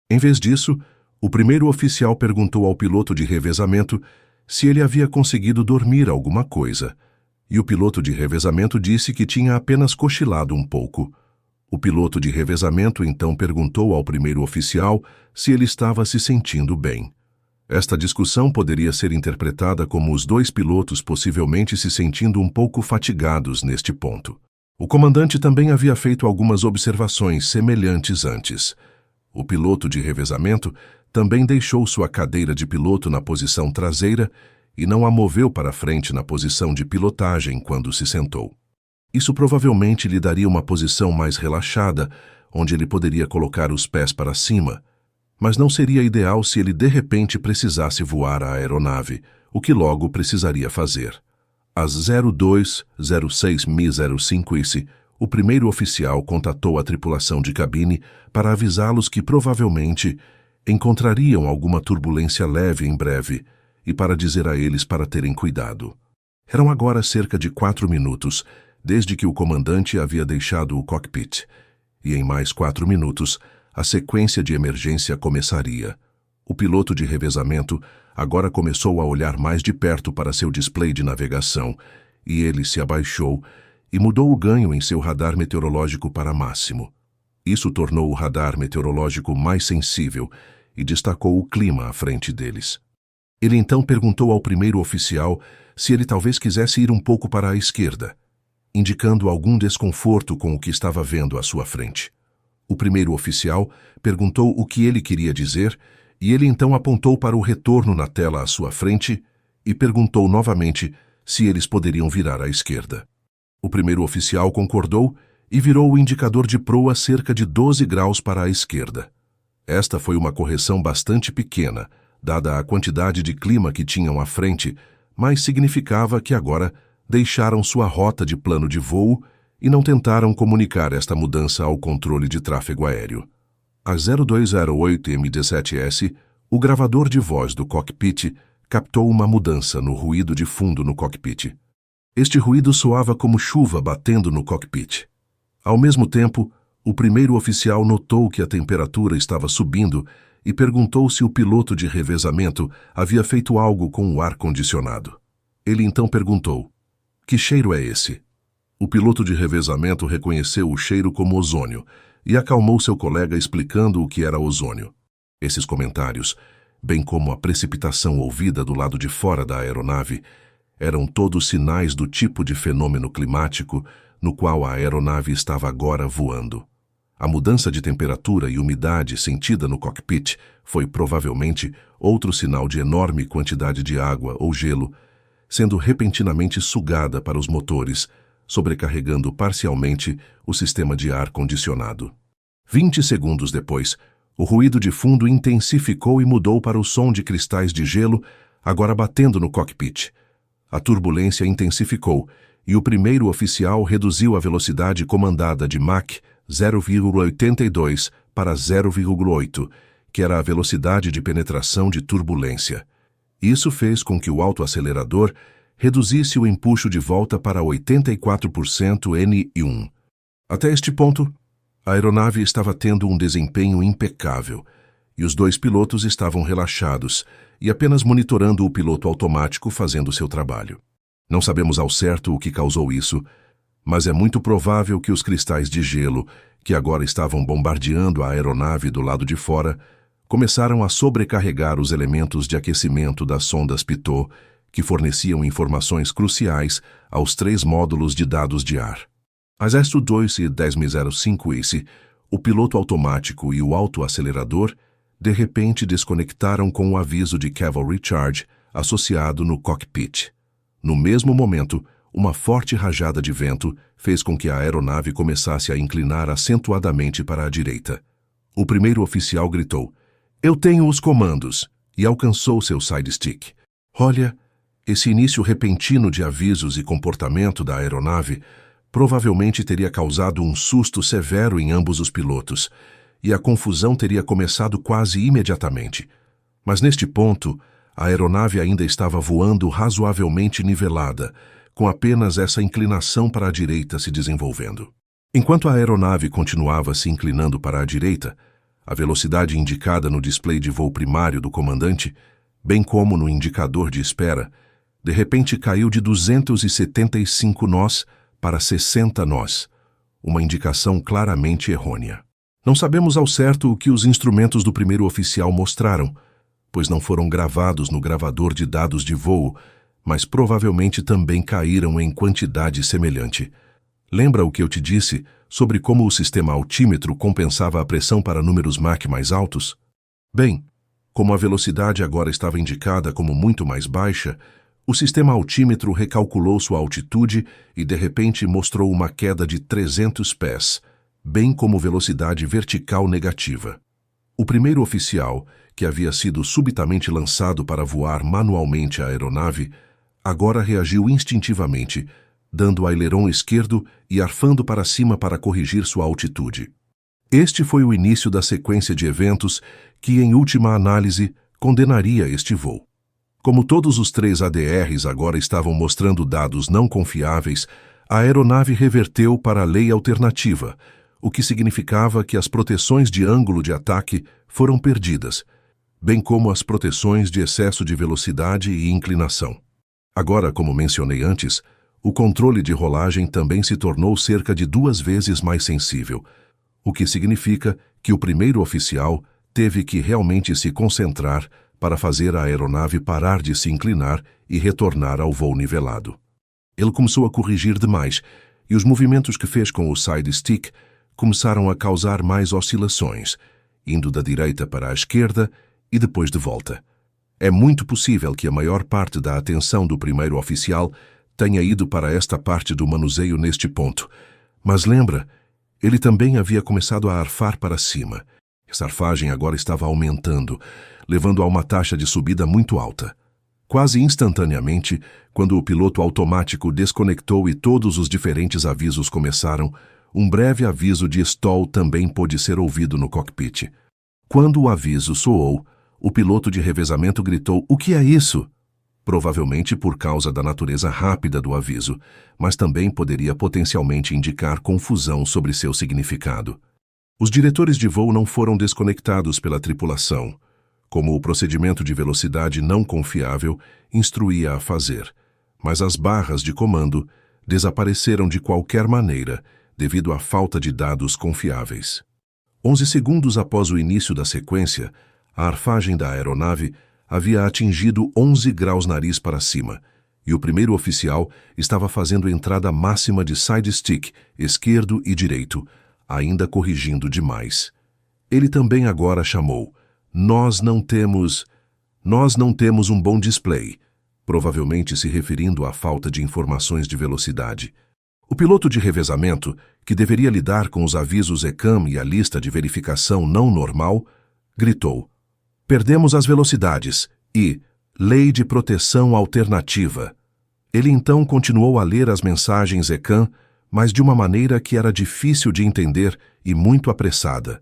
Em vez disso, o primeiro oficial perguntou ao piloto de revezamento se ele havia conseguido dormir alguma coisa, e o piloto de revezamento disse que tinha apenas cochilado um pouco. O piloto de revezamento então perguntou ao primeiro oficial se ele estava se sentindo bem. Esta discussão poderia ser interpretada como os dois pilotos possivelmente se sentindo um pouco fatigados neste ponto. O comandante também havia feito algumas observações semelhantes antes. O piloto de revezamento também deixou sua cadeira de piloto na posição traseira e não a moveu para frente na posição de pilotagem quando se sentou. Isso provavelmente lhe daria uma posição mais relaxada, onde ele poderia colocar os pés para cima, mas não seria ideal se ele de repente precisasse voar a aeronave, o que logo precisaria fazer. Às 02:06 Mi 05 IC, o primeiro oficial contatou a tripulação de cabine para avisá-los que provavelmente encontrariam alguma turbulência leve em breve e para dizer a eles para terem cuidado. Eram agora cerca de 4 minutos desde que o comandante havia deixado o cockpit, e em mais 4 minutos a sequência de emergência começaria. O piloto de revezamento agora começou a olhar mais de perto para seu display de navegação, e ele se abaixou e mudou o ganho em seu radar meteorológico para máximo. Isso tornou o radar meteorológico mais sensível e destacou o clima à frente deles. Ele então perguntou ao primeiro oficial se ele talvez quisesse ir um pouco para a esquerda, indicando algum desconforto com o que estava vendo à sua frente. O primeiro oficial perguntou o que ele queria dizer e ele então apontou para o retorno na tela à sua frente e perguntou novamente se eles poderiam virar à esquerda. O primeiro oficial concordou e virou o indicador de proa cerca de 12 graus para a esquerda. Esta foi uma correção bastante pequena, dada a quantidade de clima que tinham à frente, mas significava que agora deixaram sua rota de plano de voo e não tentaram comunicar esta mudança ao controle de tráfego aéreo. Às 0208 MD7S, o gravador de voz do cockpit captou uma mudança no ruído de fundo no cockpit. Este ruído soava como chuva batendo no cockpit. Ao mesmo tempo, o primeiro oficial notou que a temperatura estava subindo e perguntou se o piloto de revezamento havia feito algo com o ar-condicionado. Ele então perguntou: "Que cheiro é esse?" O piloto de revezamento reconheceu o cheiro como ozônio e acalmou seu colega explicando o que era ozônio. Esses comentários, bem como a precipitação ouvida do lado de fora da aeronave, eram todos sinais do tipo de fenômeno climático no qual a aeronave estava agora voando. A mudança de temperatura e umidade sentida no cockpit foi provavelmente outro sinal de enorme quantidade de água ou gelo sendo repentinamente sugada para os motores, sobrecarregando parcialmente o sistema de ar-condicionado. 20 segundos depois, o ruído de fundo intensificou e mudou para o som de cristais de gelo, agora batendo no cockpit. A turbulência intensificou e o primeiro oficial reduziu a velocidade comandada de Mach 0,82 para 0,8, que era a velocidade de penetração de turbulência. Isso fez com que o autoacelerador reduzisse o empuxo de volta para 84% N1. Até este ponto, a aeronave estava tendo um desempenho impecável, e os dois pilotos estavam relaxados e apenas monitorando o piloto automático fazendo seu trabalho. Não sabemos ao certo o que causou isso, mas é muito provável que os cristais de gelo, que agora estavam bombardeando a aeronave do lado de fora, começaram a sobrecarregar os elementos de aquecimento das sondas Pitot, que forneciam informações cruciais aos 3 módulos de dados de ar. Às S2 e 10.05 IC, o piloto automático e o autoacelerador de repente desconectaram com o aviso de Cavalry Charge associado no cockpit. No mesmo momento, uma forte rajada de vento fez com que a aeronave começasse a inclinar acentuadamente para a direita. O primeiro oficial gritou: "Eu tenho os comandos!" e alcançou seu side-stick. Olha, esse início repentino de avisos e comportamento da aeronave provavelmente teria causado um susto severo em ambos os pilotos, e a confusão teria começado quase imediatamente. Mas neste ponto, a aeronave ainda estava voando razoavelmente nivelada, com apenas essa inclinação para a direita se desenvolvendo. Enquanto a aeronave continuava se inclinando para a direita, a velocidade indicada no display de voo primário do comandante, bem como no indicador de espera, de repente caiu de 275 nós para 60 nós, uma indicação claramente errônea. Não sabemos ao certo o que os instrumentos do primeiro oficial mostraram, pois não foram gravados no gravador de dados de voo, mas provavelmente também caíram em quantidade semelhante. Lembra o que eu te disse sobre como o sistema altímetro compensava a pressão para números Mach mais altos? Bem, como a velocidade agora estava indicada como muito mais baixa, o sistema altímetro recalculou sua altitude e de repente mostrou uma queda de 300 pés, bem como velocidade vertical negativa. O primeiro oficial, que havia sido subitamente lançado para voar manualmente a aeronave, agora reagiu instintivamente, dando aileron esquerdo e arfando para cima para corrigir sua altitude. Este foi o início da sequência de eventos que, em última análise, condenaria este voo. Como todos os 3 ADRs agora estavam mostrando dados não confiáveis, a aeronave reverteu para a lei alternativa, o que significava que as proteções de ângulo de ataque foram perdidas, bem como as proteções de excesso de velocidade e inclinação. Agora, como mencionei antes, o controle de rolagem também se tornou cerca de 2 vezes mais sensível, o que significa que o primeiro oficial teve que realmente se concentrar para fazer a aeronave parar de se inclinar e retornar ao voo nivelado. Ele começou a corrigir demais, e os movimentos que fez com o side stick começaram a causar mais oscilações, indo da direita para a esquerda e depois de volta. É muito possível que a maior parte da atenção do primeiro oficial tenha ido para esta parte do manuseio neste ponto, mas lembra, ele também havia começado a arfar para cima. Essa arfagem agora estava aumentando, levando a uma taxa de subida muito alta. Quase instantaneamente, quando o piloto automático desconectou e todos os diferentes avisos começaram, um breve aviso de stall também pôde ser ouvido no cockpit. Quando o aviso soou, o piloto de revezamento gritou: "O que é isso?" Provavelmente por causa da natureza rápida do aviso, mas também poderia potencialmente indicar confusão sobre seu significado. Os diretores de voo não foram desconectados pela tripulação, como o procedimento de velocidade não confiável instruía a fazer, mas as barras de comando desapareceram de qualquer maneira devido à falta de dados confiáveis. 11 segundos após o início da sequência, a arfagem da aeronave havia atingido 11 graus nariz para cima, e o primeiro oficial estava fazendo entrada máxima de side stick, esquerdo e direito, ainda corrigindo demais. Ele também agora chamou: Nós não temos um bom display", provavelmente se referindo à falta de informações de velocidade. O piloto de revezamento, que deveria lidar com os avisos ECAM e a lista de verificação não normal, gritou: "Perdemos as velocidades" e "Lei de proteção alternativa". Ele então continuou a ler as mensagens ECAM, mas de uma maneira que era difícil de entender e muito apressada.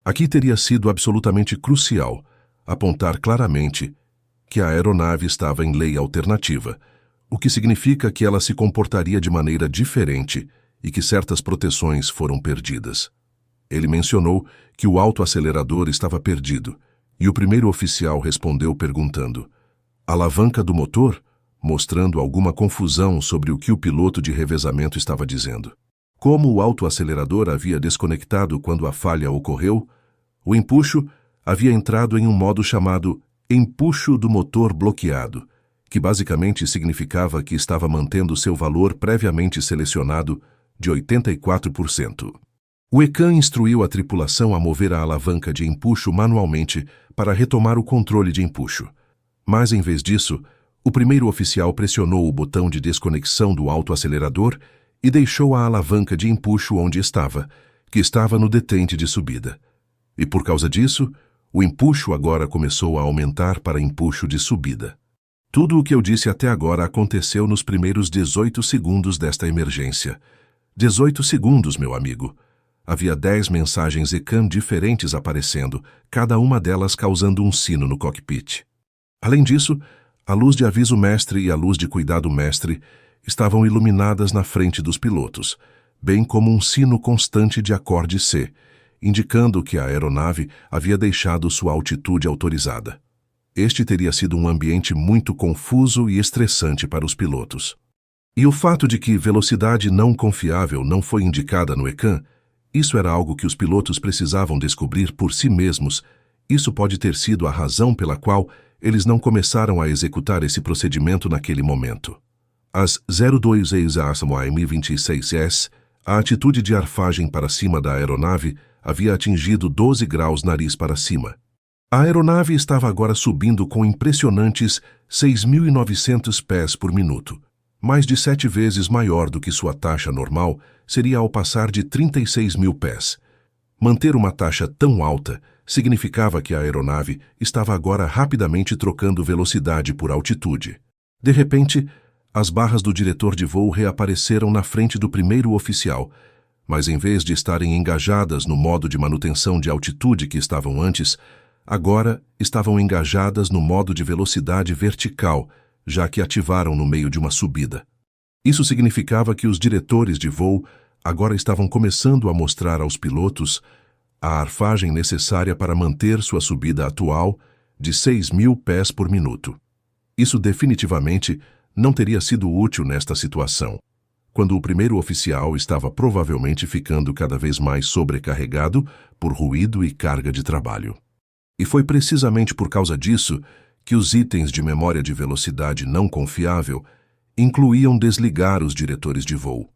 Aqui teria sido absolutamente crucial apontar claramente que a aeronave estava em lei alternativa, o que significa que ela se comportaria de maneira diferente e que certas proteções foram perdidas. Ele mencionou que o autoacelerador estava perdido, e o primeiro oficial respondeu perguntando: "Alavanca do motor?", mostrando alguma confusão sobre o que o piloto de revezamento estava dizendo. Como o autoacelerador havia desconectado quando a falha ocorreu, o empuxo havia entrado em um modo chamado empuxo do motor bloqueado, que basicamente significava que estava mantendo seu valor previamente selecionado de 84%. O ECAM instruiu a tripulação a mover a alavanca de empuxo manualmente para retomar o controle de empuxo. Mas, em vez disso, O primeiro oficial pressionou o botão de desconexão do autoacelerador e deixou a alavanca de empuxo onde estava, que estava no detente de subida. E por causa disso, o empuxo agora começou a aumentar para empuxo de subida. Tudo o que eu disse até agora aconteceu nos primeiros 18 segundos desta emergência. 18 segundos, meu amigo. Havia 10 mensagens ECAM diferentes aparecendo, cada uma delas causando um sino no cockpit. Além disso, a luz de aviso mestre e a luz de cuidado mestre estavam iluminadas na frente dos pilotos, bem como um sino constante de acorde C, indicando que a aeronave havia deixado sua altitude autorizada. Este teria sido um ambiente muito confuso e estressante para os pilotos. E o fato de que velocidade não confiável não foi indicada no ECAM, isso era algo que os pilotos precisavam descobrir por si mesmos. Isso pode ter sido a razão pela qual eles não começaram a executar esse procedimento naquele momento. Às 02:26 a altitude de arfagem para cima da aeronave havia atingido 12 graus nariz para cima. A aeronave estava agora subindo com impressionantes 6.900 pés por minuto. Mais de 7 vezes maior do que sua taxa normal seria ao passar de 36.000 pés. Manter uma taxa tão alta significava que a aeronave estava agora rapidamente trocando velocidade por altitude. De repente, as barras do diretor de voo reapareceram na frente do primeiro oficial, mas em vez de estarem engajadas no modo de manutenção de altitude que estavam antes, agora estavam engajadas no modo de velocidade vertical, já que ativaram no meio de uma subida. Isso significava que os diretores de voo agora estavam começando a mostrar aos pilotos a arfagem necessária para manter sua subida atual de 6.000 pés por minuto. Isso definitivamente não teria sido útil nesta situação, quando o primeiro oficial estava provavelmente ficando cada vez mais sobrecarregado por ruído e carga de trabalho. E foi precisamente por causa disso que os itens de memória de velocidade não confiável incluíam desligar os diretores de voo.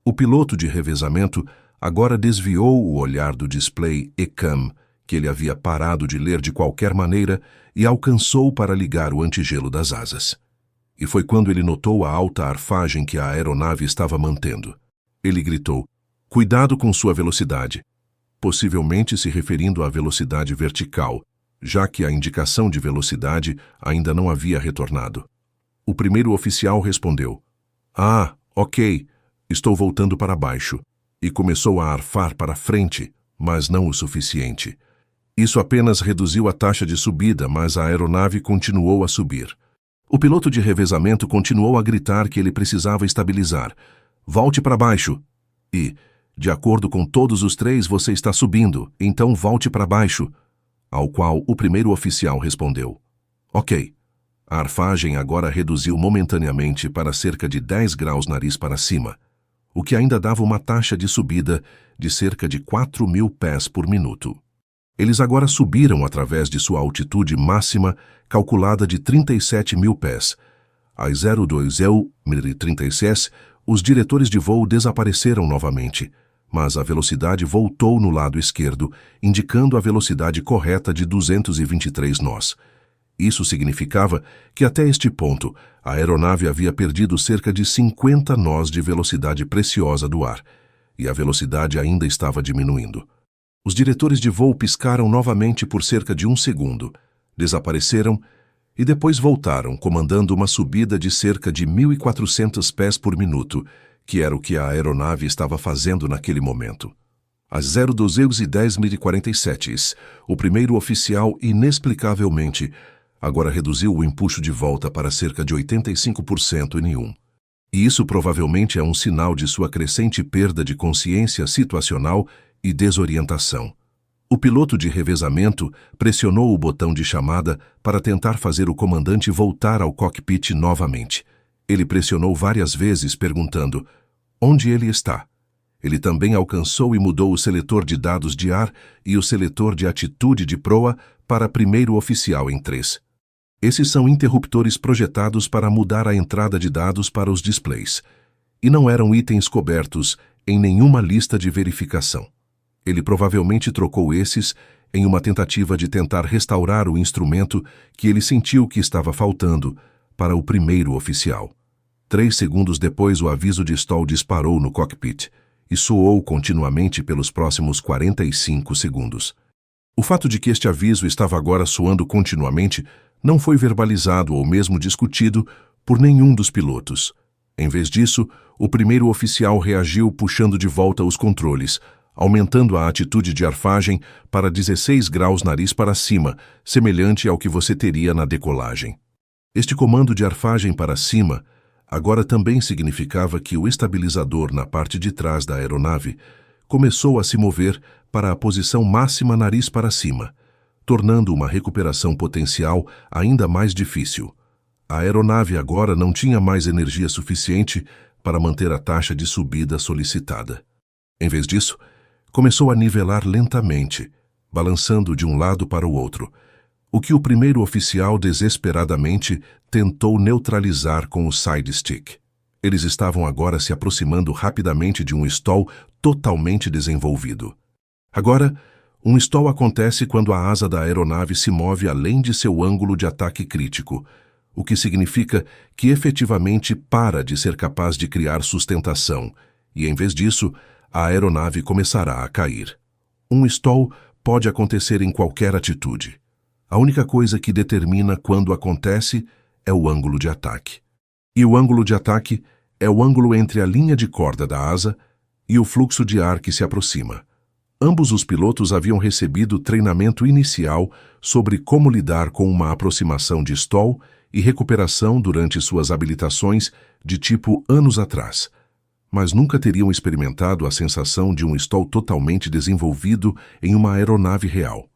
O piloto de revezamento agora desviou o olhar do display ECAM, que ele havia parado de ler de qualquer maneira, e alcançou para ligar o antigelo das asas. E foi quando ele notou a alta arfagem que a aeronave estava mantendo. Ele gritou: "Cuidado com sua velocidade", possivelmente se referindo à velocidade vertical, já que a indicação de velocidade ainda não havia retornado. O primeiro oficial respondeu: "Ah, ok, estou voltando para baixo", e começou a arfar para frente, mas não o suficiente. Isso apenas reduziu a taxa de subida, mas a aeronave continuou a subir. O piloto de revezamento continuou a gritar que ele precisava estabilizar. "Volte para baixo." E, "De acordo com todos os três, você está subindo, então volte para baixo." Ao qual o primeiro oficial respondeu: "Ok." A arfagem agora reduziu momentaneamente para cerca de 10 graus nariz para cima, o que ainda dava uma taxa de subida de cerca de 4.000 pés por minuto. Eles agora subiram através de sua altitude máxima, calculada de 37.000 pés. Às 02:36, os diretores de voo desapareceram novamente, mas a velocidade voltou no lado esquerdo, indicando a velocidade correta de 223 nós. Isso significava que até este ponto, a aeronave havia perdido cerca de 50 nós de velocidade preciosa do ar, e a velocidade ainda estava diminuindo. Os diretores de voo piscaram novamente por cerca de 1 segundo, desapareceram e depois voltaram, comandando uma subida de cerca de 1.400 pés por minuto, que era o que a aeronave estava fazendo naquele momento. Às 02:10:47, o primeiro oficial, inexplicavelmente, agora reduziu o empuxo de volta para cerca de 85% em 1. E isso provavelmente é um sinal de sua crescente perda de consciência situacional e desorientação. O piloto de revezamento pressionou o botão de chamada para tentar fazer o comandante voltar ao cockpit novamente. Ele pressionou várias vezes perguntando: "Onde ele está?" Ele também alcançou e mudou o seletor de dados de ar e o seletor de atitude de proa para primeiro oficial em 3. Esses são interruptores projetados para mudar a entrada de dados para os displays, e não eram itens cobertos em nenhuma lista de verificação. Ele provavelmente trocou esses em uma tentativa de tentar restaurar o instrumento que ele sentiu que estava faltando, para o primeiro oficial. 3 segundos depois, o aviso de stall disparou no cockpit e soou continuamente pelos próximos 45 segundos. O fato de que este aviso estava agora soando continuamente não foi verbalizado ou mesmo discutido por nenhum dos pilotos. Em vez disso, o primeiro oficial reagiu puxando de volta os controles, aumentando a atitude de arfagem para 16 graus nariz para cima, semelhante ao que você teria na decolagem. Este comando de arfagem para cima agora também significava que o estabilizador na parte de trás da aeronave começou a se mover para a posição máxima nariz para cima, tornando uma recuperação potencial ainda mais difícil. A aeronave agora não tinha mais energia suficiente para manter a taxa de subida solicitada. Em vez disso, começou a nivelar lentamente, balançando de um lado para o outro, o que o primeiro oficial desesperadamente tentou neutralizar com o side stick. Eles estavam agora se aproximando rapidamente de um stall totalmente desenvolvido. Agora, um stall acontece quando a asa da aeronave se move além de seu ângulo de ataque crítico, o que significa que efetivamente para de ser capaz de criar sustentação, e em vez disso, a aeronave começará a cair. Um stall pode acontecer em qualquer atitude. A única coisa que determina quando acontece é o ângulo de ataque. E o ângulo de ataque é o ângulo entre a linha de corda da asa e o fluxo de ar que se aproxima. Ambos os pilotos haviam recebido treinamento inicial sobre como lidar com uma aproximação de stall e recuperação durante suas habilitações de tipo anos atrás, mas nunca teriam experimentado a sensação de um stall totalmente desenvolvido em uma aeronave real.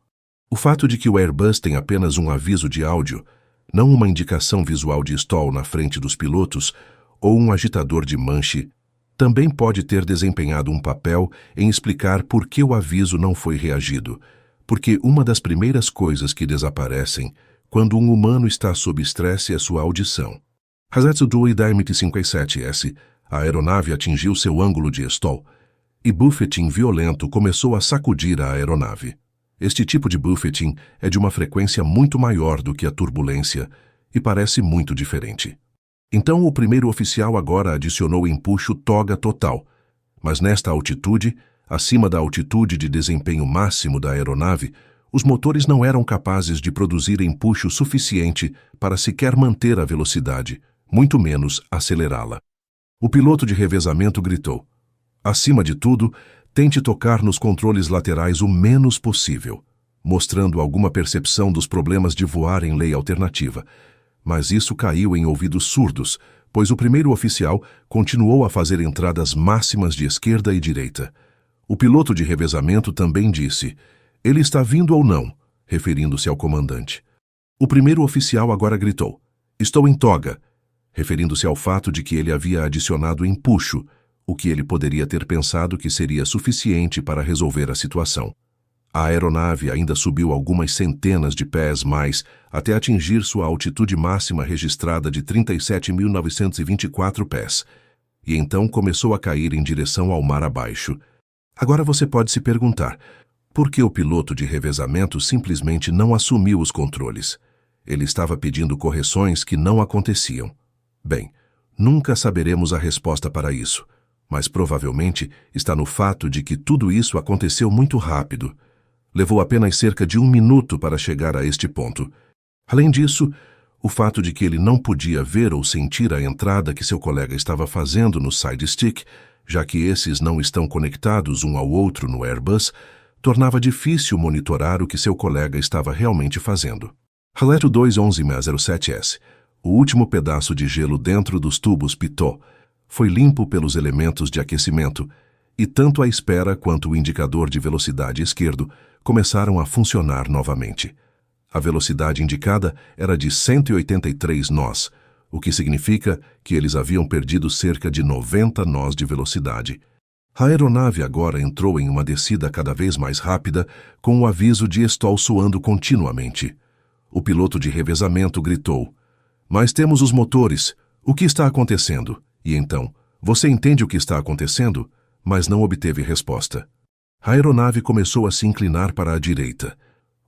O fato de que o Airbus tem apenas um aviso de áudio, não uma indicação visual de stall na frente dos pilotos ou um agitador de manche, também pode ter desempenhado um papel em explicar por que o aviso não foi reagido, porque uma das primeiras coisas que desaparecem quando um humano está sob estresse é sua audição. Hazetsu Dui Daimit 57S, a aeronave atingiu seu ângulo de stall, e buffeting violento começou a sacudir a aeronave. Este tipo de buffeting é de uma frequência muito maior do que a turbulência e parece muito diferente. Então o primeiro oficial agora adicionou empuxo toga total, mas nesta altitude, acima da altitude de desempenho máximo da aeronave, os motores não eram capazes de produzir empuxo suficiente para sequer manter a velocidade, muito menos acelerá-la. O piloto de revezamento gritou: "Acima de tudo, tente tocar nos controles laterais o menos possível", mostrando alguma percepção dos problemas de voar em lei alternativa. Mas isso caiu em ouvidos surdos, pois o primeiro oficial continuou a fazer entradas máximas de esquerda e direita. O piloto de revezamento também disse: "Ele está vindo ou não?", referindo-se ao comandante. O primeiro oficial agora gritou: "Estou em toga", referindo-se ao fato de que ele havia adicionado empuxo, o que ele poderia ter pensado que seria suficiente para resolver a situação. A aeronave ainda subiu algumas centenas de pés mais até atingir sua altitude máxima registrada de 37.924 pés, e então começou a cair em direção ao mar abaixo. Agora você pode se perguntar, por que o piloto de revezamento simplesmente não assumiu os controles? Ele estava pedindo correções que não aconteciam. Bem, nunca saberemos a resposta para isso, mas provavelmente está no fato de que tudo isso aconteceu muito rápido. Levou apenas cerca de 1 minuto para chegar a este ponto. Além disso, o fato de que ele não podia ver ou sentir a entrada que seu colega estava fazendo no side stick, já que esses não estão conectados um ao outro no Airbus, tornava difícil monitorar o que seu colega estava realmente fazendo. Haleto 211-07S, o último pedaço de gelo dentro dos tubos pitot, foi limpo pelos elementos de aquecimento, e tanto a espera quanto o indicador de velocidade esquerdo começaram a funcionar novamente. A velocidade indicada era de 183 nós, o que significa que eles haviam perdido cerca de 90 nós de velocidade. A aeronave agora entrou em uma descida cada vez mais rápida, com o aviso de stall soando continuamente. O piloto de revezamento gritou: "Mas temos os motores. O que está acontecendo?" E então, "Você entende o que está acontecendo?", mas não obteve resposta. A aeronave começou a se inclinar para a direita,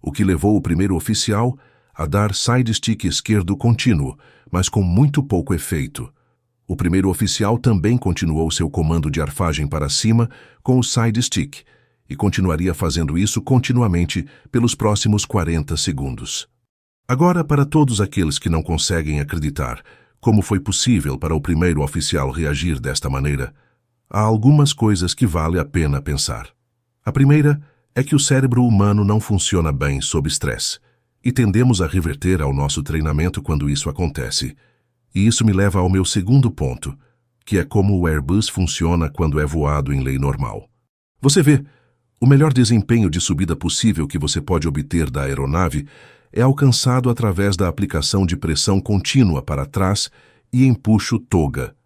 o que levou o primeiro oficial a dar side stick esquerdo contínuo, mas com muito pouco efeito. O primeiro oficial também continuou seu comando de arfagem para cima com o side stick e continuaria fazendo isso continuamente pelos próximos 40 segundos. Agora, para todos aqueles que não conseguem acreditar como foi possível para o primeiro oficial reagir desta maneira, há algumas coisas que vale a pena pensar. A primeira é que o cérebro humano não funciona bem sob estresse, e tendemos a reverter ao nosso treinamento quando isso acontece. E isso me leva ao meu segundo ponto, que é como o Airbus funciona quando é voado em lei normal. Você vê, o melhor desempenho de subida possível que você pode obter da aeronave é alcançado através da aplicação de pressão contínua para trás e empuxo toga.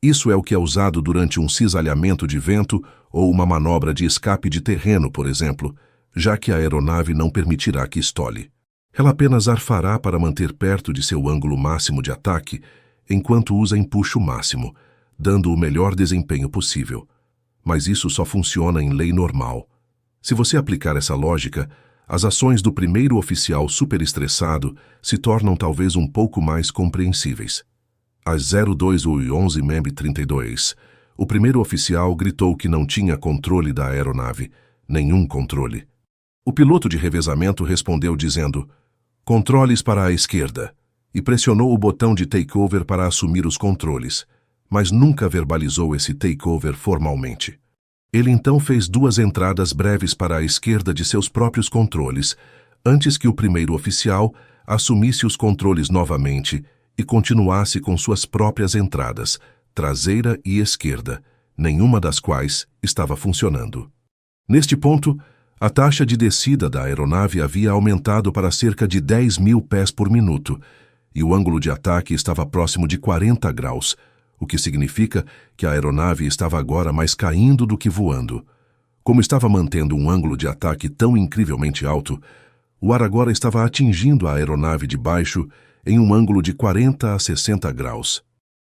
Isso é o que é usado durante um cisalhamento de vento ou uma manobra de escape de terreno, por exemplo, já que a aeronave não permitirá que estole. Ela apenas arfará para manter perto de seu ângulo máximo de ataque, enquanto usa empuxo máximo, dando o melhor desempenho possível. Mas isso só funciona em lei normal. Se você aplicar essa lógica, as ações do primeiro oficial superestressado se tornam talvez um pouco mais compreensíveis. Às 02:11 MEB 32, o primeiro oficial gritou que não tinha controle da aeronave, nenhum controle. O piloto de revezamento respondeu dizendo: "Controles para a esquerda", e pressionou o botão de takeover para assumir os controles, mas nunca verbalizou esse takeover formalmente. Ele então fez 2 entradas breves para a esquerda de seus próprios controles, antes que o primeiro oficial assumisse os controles novamente e continuasse com suas próprias entradas, traseira e esquerda, nenhuma das quais estava funcionando. Neste ponto, a taxa de descida da aeronave havia aumentado para cerca de 10.000 pés por minuto, e o ângulo de ataque estava próximo de 40 graus, o que significa que a aeronave estava agora mais caindo do que voando. Como estava mantendo um ângulo de ataque tão incrivelmente alto, o ar agora estava atingindo a aeronave de baixo em um ângulo de 40 a 60 graus.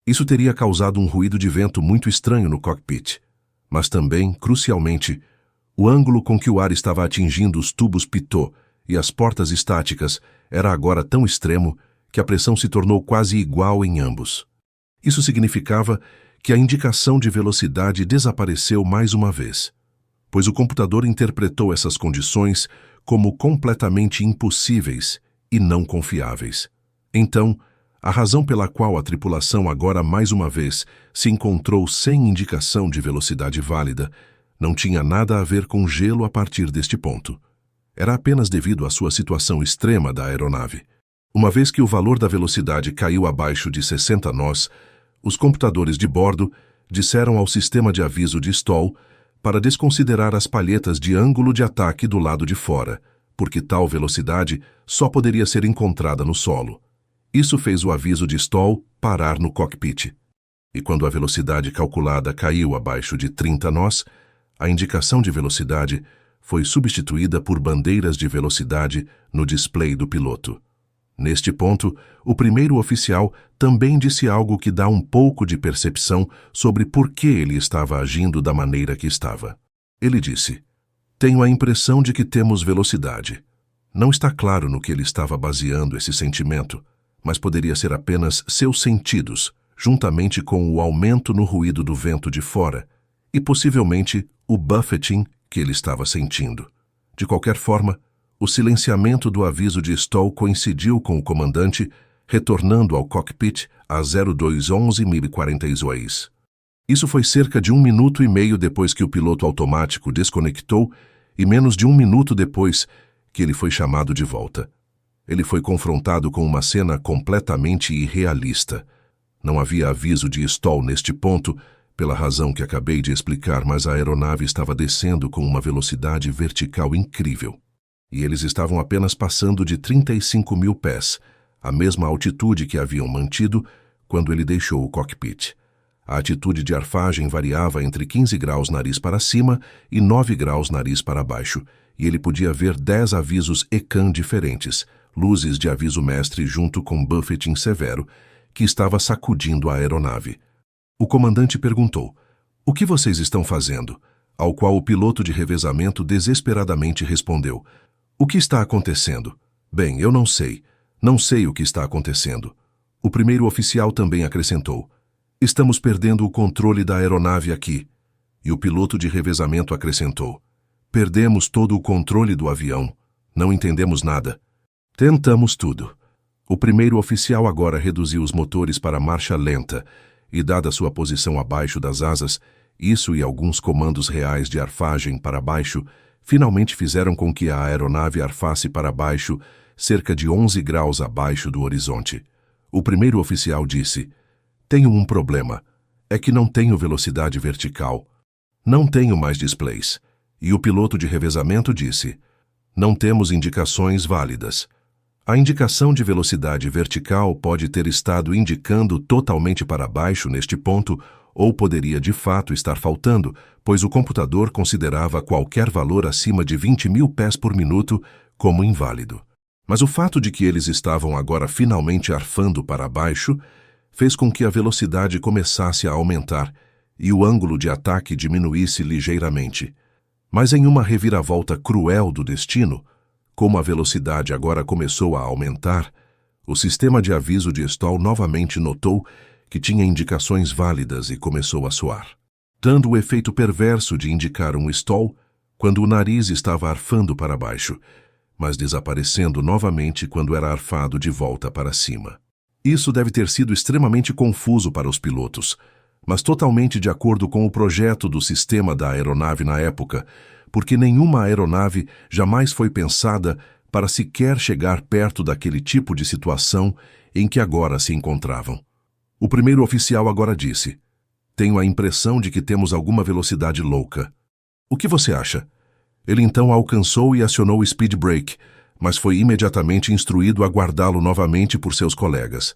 Isso teria causado um ruído de vento muito estranho no cockpit, mas também, crucialmente, o ângulo com que o ar estava atingindo os tubos pitot e as portas estáticas era agora tão extremo que a pressão se tornou quase igual em ambos. Isso significava que a indicação de velocidade desapareceu mais uma vez, pois o computador interpretou essas condições como completamente impossíveis e não confiáveis. Então, a razão pela qual a tripulação agora mais uma vez se encontrou sem indicação de velocidade válida não tinha nada a ver com gelo a partir deste ponto. Era apenas devido à sua situação extrema da aeronave. Uma vez que o valor da velocidade caiu abaixo de 60 nós, os computadores de bordo disseram ao sistema de aviso de stall para desconsiderar as palhetas de ângulo de ataque do lado de fora, porque tal velocidade só poderia ser encontrada no solo. Isso fez o aviso de stall parar no cockpit. E quando a velocidade calculada caiu abaixo de 30 nós, a indicação de velocidade foi substituída por bandeiras de velocidade no display do piloto. Neste ponto, o primeiro oficial também disse algo que dá um pouco de percepção sobre por que ele estava agindo da maneira que estava. Ele disse: "Tenho a impressão de que temos velocidade." Não está claro no que ele estava baseando esse sentimento, mas poderia ser apenas seus sentidos, juntamente com o aumento no ruído do vento de fora, e possivelmente o buffeting que ele estava sentindo. De qualquer forma, o silenciamento do aviso de stall coincidiu com o comandante retornando ao cockpit a 02:11 MEB 42. Isso foi cerca de 1 minuto e meio depois que o piloto automático desconectou e menos de 1 minuto depois que ele foi chamado de volta. Ele foi confrontado com uma cena completamente irrealista. Não havia aviso de stall neste ponto, pela razão que acabei de explicar, mas a aeronave estava descendo com uma velocidade vertical incrível. E eles estavam apenas passando de 35.000 pés, a mesma altitude que haviam mantido quando ele deixou o cockpit. A atitude de arfagem variava entre 15 graus nariz para cima e 9 graus nariz para baixo, e ele podia ver 10 avisos ECAN diferentes, luzes de aviso mestre junto com buffeting severo, que estava sacudindo a aeronave. O comandante perguntou: "O que vocês estão fazendo?" Ao qual o piloto de revezamento desesperadamente respondeu: "O que está acontecendo? Bem, eu não sei, Não sei o que está acontecendo. O primeiro oficial também acrescentou: estamos perdendo o controle da aeronave aqui. E o piloto de revezamento acrescentou: perdemos todo o controle do avião. Não entendemos nada. Tentamos tudo. O primeiro oficial agora reduziu os motores para marcha lenta e, dada sua posição abaixo das asas, isso e alguns comandos reais de arfagem para baixo, finalmente fizeram com que a aeronave arfasse para baixo cerca de 11 graus abaixo do horizonte. O primeiro oficial disse: tenho um problema. É que não tenho velocidade vertical. Não tenho mais displays. E o piloto de revezamento disse: não temos indicações válidas. A indicação de velocidade vertical pode ter estado indicando totalmente para baixo neste ponto, ou poderia de fato estar faltando, pois o computador considerava qualquer valor acima de 20.000 pés por minuto como inválido. Mas o fato de que eles estavam agora finalmente arfando para baixo fez com que a velocidade começasse a aumentar e o ângulo de ataque diminuísse ligeiramente. Mas em uma reviravolta cruel do destino, como a velocidade agora começou a aumentar, o sistema de aviso de stall novamente notou que tinha indicações válidas e começou a soar, dando o efeito perverso de indicar um stall quando o nariz estava arfando para baixo, mas desaparecendo novamente quando era arfado de volta para cima. Isso deve ter sido extremamente confuso para os pilotos, mas totalmente de acordo com o projeto do sistema da aeronave na época, porque nenhuma aeronave jamais foi pensada para sequer chegar perto daquele tipo de situação em que agora se encontravam. O primeiro oficial agora disse: tenho a impressão de que temos alguma velocidade louca. O que você acha? Ele então alcançou e acionou o speed brake, mas foi imediatamente instruído a guardá-lo novamente por seus colegas.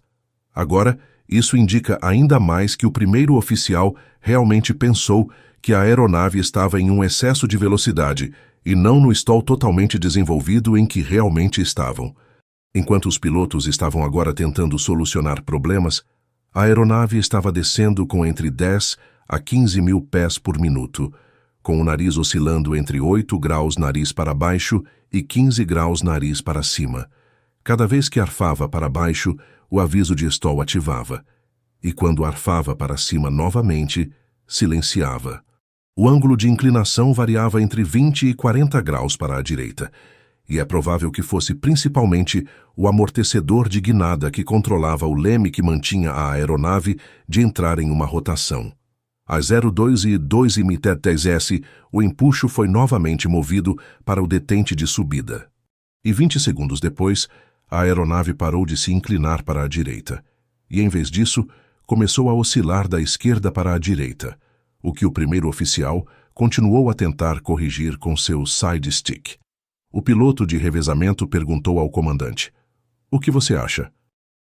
Agora, isso indica ainda mais que o primeiro oficial realmente pensou que a aeronave estava em um excesso de velocidade e não no stall totalmente desenvolvido em que realmente estavam. Enquanto os pilotos estavam agora tentando solucionar problemas, a aeronave estava descendo com entre 10 a 15.000 pés por minuto, com o nariz oscilando entre 8 graus nariz para baixo e 15 graus nariz para cima. Cada vez que arfava para baixo, o aviso de stall ativava, e quando arfava para cima novamente, silenciava. O ângulo de inclinação variava entre 20 e 40 graus para a direita, e é provável que fosse principalmente o amortecedor de guinada que controlava o leme que mantinha a aeronave de entrar em uma rotação. Às 02 e 2:10s, o empuxo foi novamente movido para o detente de subida. E 20 segundos depois, a aeronave parou de se inclinar para a direita, e em vez disso, começou a oscilar da esquerda para a direita, o que o primeiro oficial continuou a tentar corrigir com seu side stick. O piloto de revezamento perguntou ao comandante: o que você acha?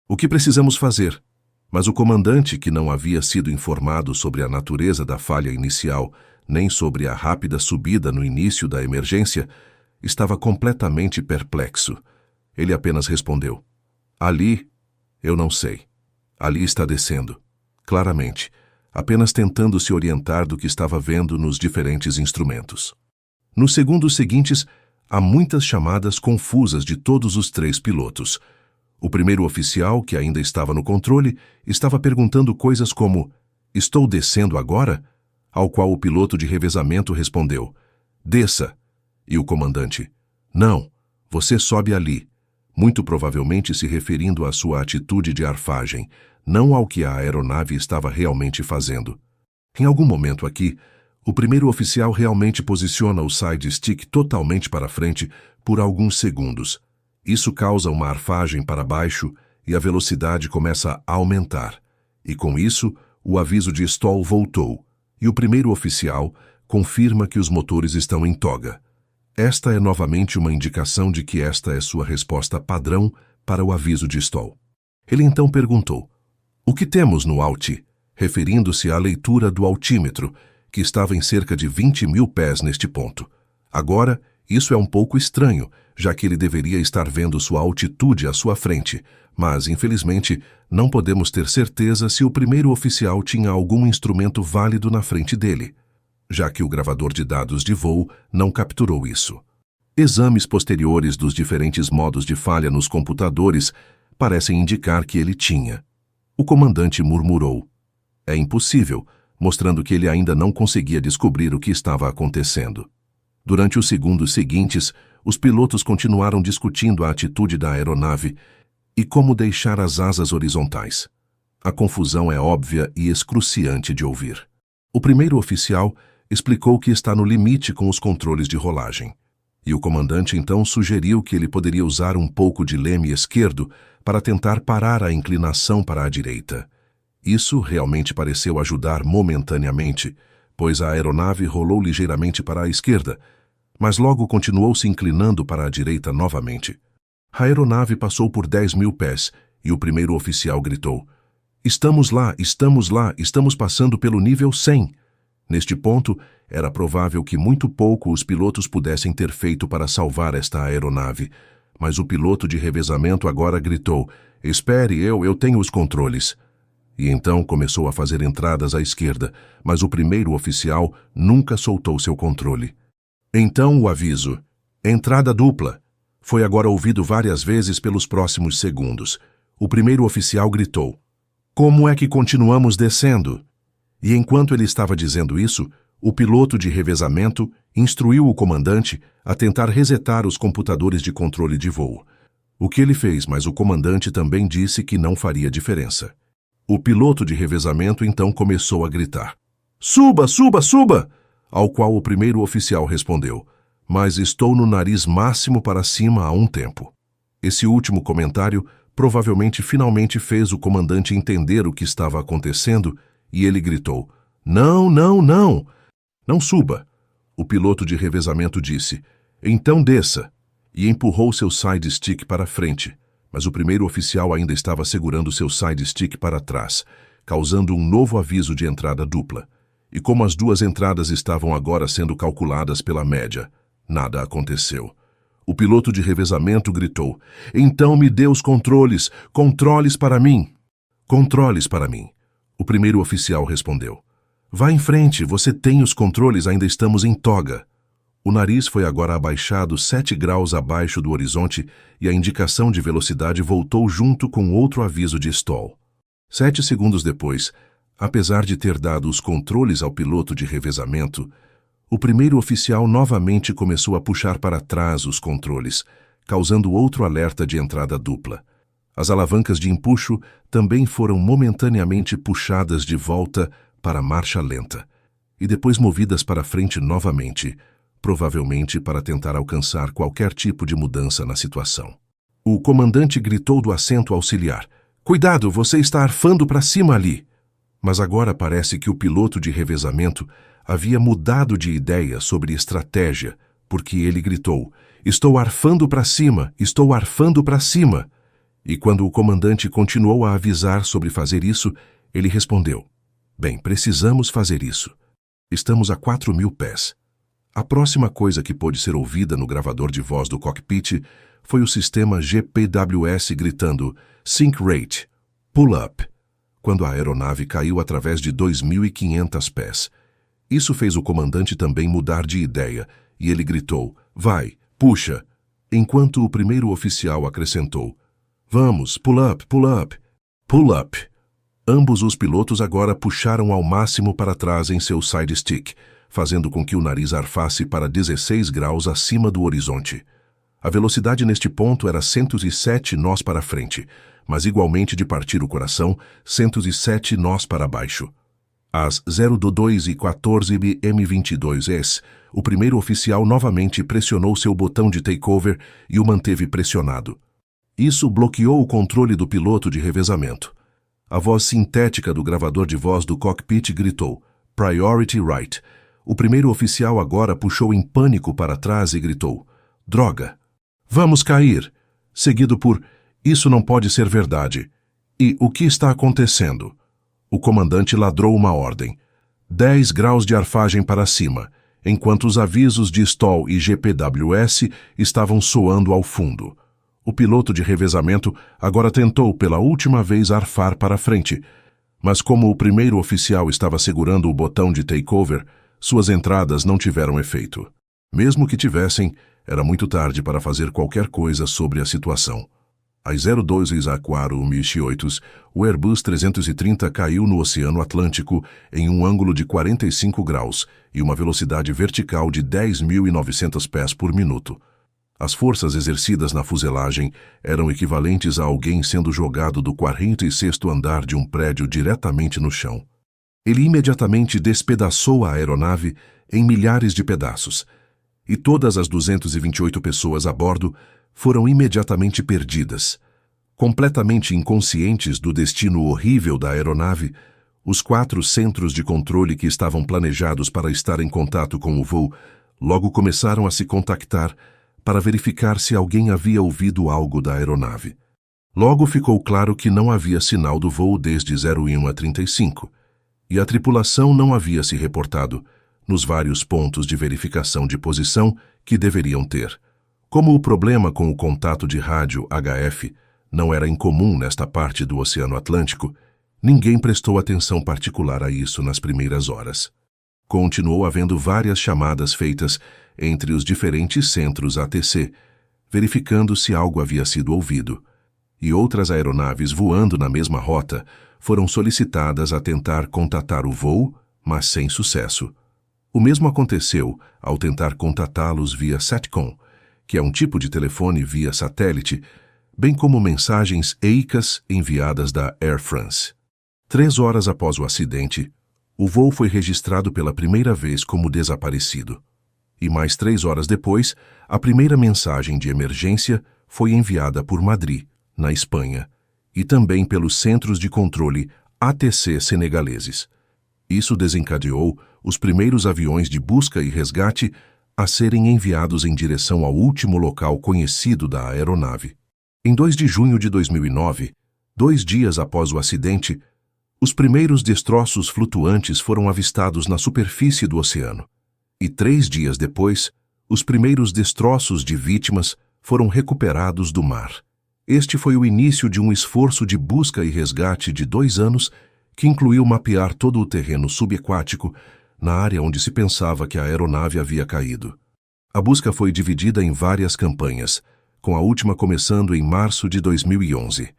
O que precisamos fazer? Mas o comandante, que não havia sido informado sobre a natureza da falha inicial, nem sobre a rápida subida no início da emergência, estava completamente perplexo. Ele apenas respondeu: ali, eu não sei. Ali está descendo. Claramente, apenas tentando se orientar do que estava vendo nos diferentes instrumentos. Nos segundos seguintes, há muitas chamadas confusas de todos os 3 pilotos. O primeiro oficial, que ainda estava no controle, estava perguntando coisas como: estou descendo agora? Ao qual o piloto de revezamento respondeu: desça. E o comandante: não, você sobe ali, muito provavelmente se referindo à sua atitude de arfagem, não ao que a aeronave estava realmente fazendo. Em algum momento aqui, o primeiro oficial realmente posiciona o side stick totalmente para frente por alguns segundos. Isso causa uma arfagem para baixo e a velocidade começa a aumentar. E com isso, o aviso de stall voltou, e o primeiro oficial confirma que os motores estão em toga. Esta é novamente uma indicação de que esta é sua resposta padrão para o aviso de stall. Ele então perguntou: o que temos no ALTI? Referindo-se à leitura do altímetro, que estava em cerca de 20.000 pés neste ponto. Agora, isso é um pouco estranho, já que ele deveria estar vendo sua altitude à sua frente, mas, infelizmente, não podemos ter certeza se o primeiro oficial tinha algum instrumento válido na frente dele, já que o gravador de dados de voo não capturou isso. Exames posteriores dos diferentes modos de falha nos computadores parecem indicar que ele tinha. O comandante murmurou. É impossível, mostrando que ele ainda não conseguia descobrir o que estava acontecendo. Durante os segundos seguintes, os pilotos continuaram discutindo a atitude da aeronave e como deixar as asas horizontais. A confusão é óbvia e excruciante de ouvir. O primeiro oficial explicou que está no limite com os controles de rolagem. E o comandante então sugeriu que ele poderia usar um pouco de leme esquerdo para tentar parar a inclinação para a direita. Isso realmente pareceu ajudar momentaneamente, pois a aeronave rolou ligeiramente para a esquerda, mas logo continuou se inclinando para a direita novamente. A aeronave passou por 10.000 pés e o primeiro oficial gritou: estamos lá, estamos passando pelo nível 100. Neste ponto, era provável que muito pouco os pilotos pudessem ter feito para salvar esta aeronave, mas o piloto de revezamento agora gritou: espere, eu tenho os controles. E então começou a fazer entradas à esquerda, mas o primeiro oficial nunca soltou seu controle. Então o aviso: entrada dupla, foi agora ouvido várias vezes pelos próximos segundos. O primeiro oficial gritou: como é que continuamos descendo? E enquanto ele estava dizendo isso, o piloto de revezamento instruiu o comandante a tentar resetar os computadores de controle de voo. O que ele fez, mas o comandante também disse que não faria diferença. O piloto de revezamento então começou a gritar: suba, suba, suba! Ao qual o primeiro oficial respondeu: mas estou no nariz máximo para cima há um tempo. Esse último comentário provavelmente finalmente fez o comandante entender o que estava acontecendo e ele gritou: não, não, não! Não suba! O piloto de revezamento disse: então desça! E empurrou seu side stick para frente, mas o primeiro oficial ainda estava segurando seu side stick para trás, causando um novo aviso de entrada dupla. E como as duas entradas estavam agora sendo calculadas pela média, nada aconteceu. O piloto de revezamento gritou: então me dê os controles, controles para mim! Controles para mim! O primeiro oficial respondeu: vá em frente, você tem os controles, ainda estamos em toga. O nariz foi agora abaixado 7 graus abaixo do horizonte e a indicação de velocidade voltou junto com outro aviso de stall. 7 segundos depois, apesar de ter dado os controles ao piloto de revezamento, o primeiro oficial novamente começou a puxar para trás os controles, causando outro alerta de entrada dupla. As alavancas de empuxo também foram momentaneamente puxadas de volta para marcha lenta, e depois movidas para frente novamente, provavelmente para tentar alcançar qualquer tipo de mudança na situação. O comandante gritou do assento auxiliar: cuidado, você está arfando para cima ali! Mas agora parece que o piloto de revezamento havia mudado de ideia sobre estratégia, porque ele gritou: estou arfando para cima, estou arfando para cima! E quando o comandante continuou a avisar sobre fazer isso, ele respondeu: bem, precisamos fazer isso. Estamos a 4.000 pés. A próxima coisa que pôde ser ouvida no gravador de voz do cockpit foi o sistema GPWS gritando: Sink Rate, Pull Up, quando a aeronave caiu através de 2.500 pés. Isso fez o comandante também mudar de ideia, e ele gritou: vai, puxa, enquanto o primeiro oficial acrescentou: vamos, pull up, pull up, pull up. Ambos os pilotos agora puxaram ao máximo para trás em seu side stick, fazendo com que o nariz arfasse para 16 graus acima do horizonte. A velocidade neste ponto era 107 nós para frente, mas igualmente de partir o coração, 107 nós para baixo. Às 02 e 14 M22s, o primeiro oficial novamente pressionou seu botão de takeover e o manteve pressionado. Isso bloqueou o controle do piloto de revezamento. A voz sintética do gravador de voz do cockpit gritou: Priority Right. O primeiro oficial agora puxou em pânico para trás e gritou: droga! Vamos cair! Seguido por: isso não pode ser verdade. E o que está acontecendo? O comandante ladrou uma ordem: 10 graus de arfagem para cima, enquanto os avisos de stall e GPWS estavam soando ao fundo. O piloto de revezamento agora tentou pela última vez arfar para frente, mas como o primeiro oficial estava segurando o botão de takeover, suas entradas não tiveram efeito. Mesmo que tivessem, era muito tarde para fazer qualquer coisa sobre a situação. Às 02:18, o Airbus 330 caiu no Oceano Atlântico em um ângulo de 45 graus e uma velocidade vertical de 10.900 pés por minuto. As forças exercidas na fuselagem eram equivalentes a alguém sendo jogado do 46º andar de um prédio diretamente no chão. Ele imediatamente despedaçou a aeronave em milhares de pedaços, e todas as 228 pessoas a bordo foram imediatamente perdidas. Completamente inconscientes do destino horrível da aeronave, os 4 centros de controle que estavam planejados para estar em contato com o voo logo começaram a se contactar para verificar se alguém havia ouvido algo da aeronave. Logo ficou claro que não havia sinal do voo desde 01:35, e a tripulação não havia se reportado nos vários pontos de verificação de posição que deveriam ter. Como o problema com o contato de rádio HF não era incomum nesta parte do Oceano Atlântico, ninguém prestou atenção particular a isso nas primeiras horas. Continuou havendo várias chamadas feitas entre os diferentes centros ATC, verificando se algo havia sido ouvido, e outras aeronaves voando na mesma rota foram solicitadas a tentar contatar o voo, mas sem sucesso. O mesmo aconteceu ao tentar contatá-los via SATCOM, que é um tipo de telefone via satélite, bem como mensagens EICAS enviadas da Air France. 3 horas após o acidente, o voo foi registrado pela primeira vez como desaparecido. E mais 3 horas depois, a primeira mensagem de emergência foi enviada por Madrid, na Espanha, e também pelos centros de controle ATC senegaleses. Isso desencadeou os primeiros aviões de busca e resgate a serem enviados em direção ao último local conhecido da aeronave. Em 2 de junho de 2009, 2 dias após o acidente, os primeiros destroços flutuantes foram avistados na superfície do oceano. E 3 dias depois, os primeiros destroços de vítimas foram recuperados do mar. Este foi o início de um esforço de busca e resgate de 2 anos que incluiu mapear todo o terreno subaquático na área onde se pensava que a aeronave havia caído. A busca foi dividida em várias campanhas, com a última começando em março de 2011.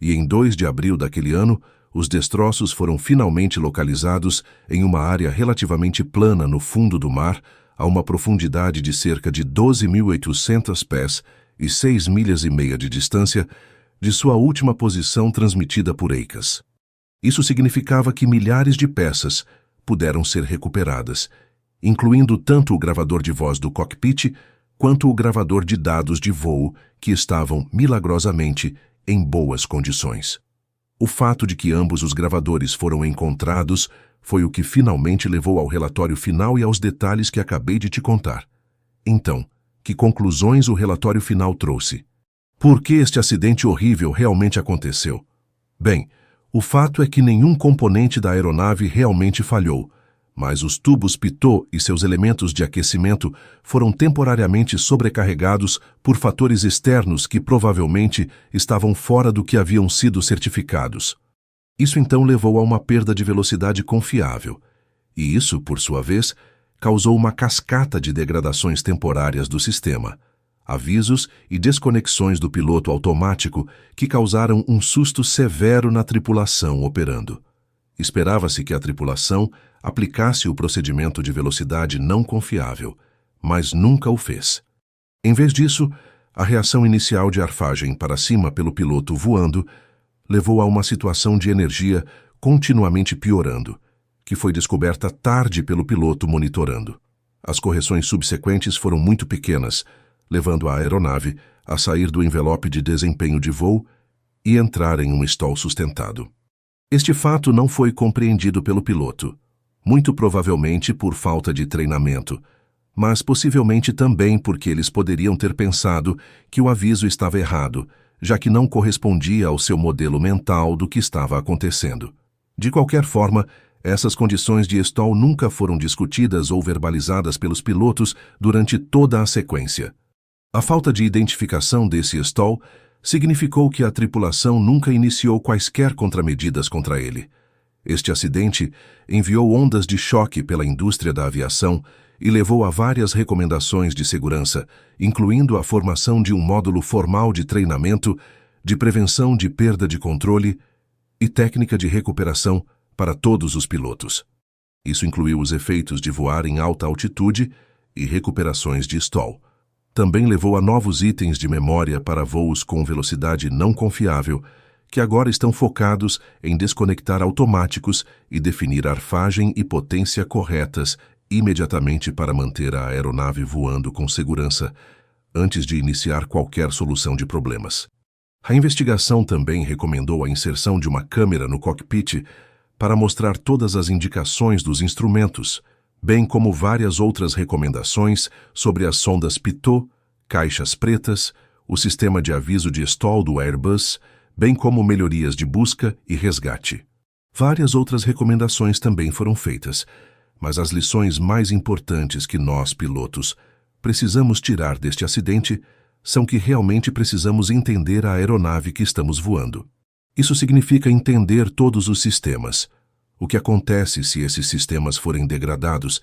E em 2 de abril daquele ano, os destroços foram finalmente localizados em uma área relativamente plana no fundo do mar, a uma profundidade de cerca de 12.800 pés e 6,5 milhas de distância de sua última posição transmitida por EICAS. Isso significava que milhares de peças puderam ser recuperadas, incluindo tanto o gravador de voz do cockpit quanto o gravador de dados de voo, que estavam, milagrosamente, em boas condições. O fato de que ambos os gravadores foram encontrados foi o que finalmente levou ao relatório final e aos detalhes que acabei de te contar. Então, que conclusões o relatório final trouxe? Por que este acidente horrível realmente aconteceu? Bem, o fato é que nenhum componente da aeronave realmente falhou, mas os tubos pitot e seus elementos de aquecimento foram temporariamente sobrecarregados por fatores externos que provavelmente estavam fora do que haviam sido certificados. Isso então levou a uma perda de velocidade confiável, e isso, por sua vez, causou uma cascata de degradações temporárias do sistema, avisos e desconexões do piloto automático que causaram um susto severo na tripulação operando. Esperava-se que a tripulação aplicasse o procedimento de velocidade não confiável, mas nunca o fez. Em vez disso, a reação inicial de arfagem para cima pelo piloto voando levou a uma situação de energia continuamente piorando, que foi descoberta tarde pelo piloto monitorando. As correções subsequentes foram muito pequenas, levando a aeronave a sair do envelope de desempenho de voo e entrar em um stall sustentado. Este fato não foi compreendido pelo piloto, muito provavelmente por falta de treinamento, mas possivelmente também porque eles poderiam ter pensado que o aviso estava errado, já que não correspondia ao seu modelo mental do que estava acontecendo. De qualquer forma, essas condições de stall nunca foram discutidas ou verbalizadas pelos pilotos durante toda a sequência. A falta de identificação desse stall significou que a tripulação nunca iniciou quaisquer contramedidas contra ele. Este acidente enviou ondas de choque pela indústria da aviação e levou a várias recomendações de segurança, incluindo a formação de um módulo formal de treinamento de prevenção de perda de controle e técnica de recuperação para todos os pilotos. Isso incluiu os efeitos de voar em alta altitude e recuperações de stall. Também levou a novos itens de memória para voos com velocidade não confiável, que agora estão focados em desconectar automáticos e definir arfagem e potência corretas imediatamente para manter a aeronave voando com segurança antes de iniciar qualquer solução de problemas. A investigação também recomendou a inserção de uma câmera no cockpit para mostrar todas as indicações dos instrumentos, bem como várias outras recomendações sobre as sondas pitot, caixas pretas, o sistema de aviso de stall do Airbus, bem como melhorias de busca e resgate. Várias outras recomendações também foram feitas, mas as lições mais importantes que nós, pilotos, precisamos tirar deste acidente são que realmente precisamos entender a aeronave que estamos voando. Isso significa entender todos os sistemas, o que acontece se esses sistemas forem degradados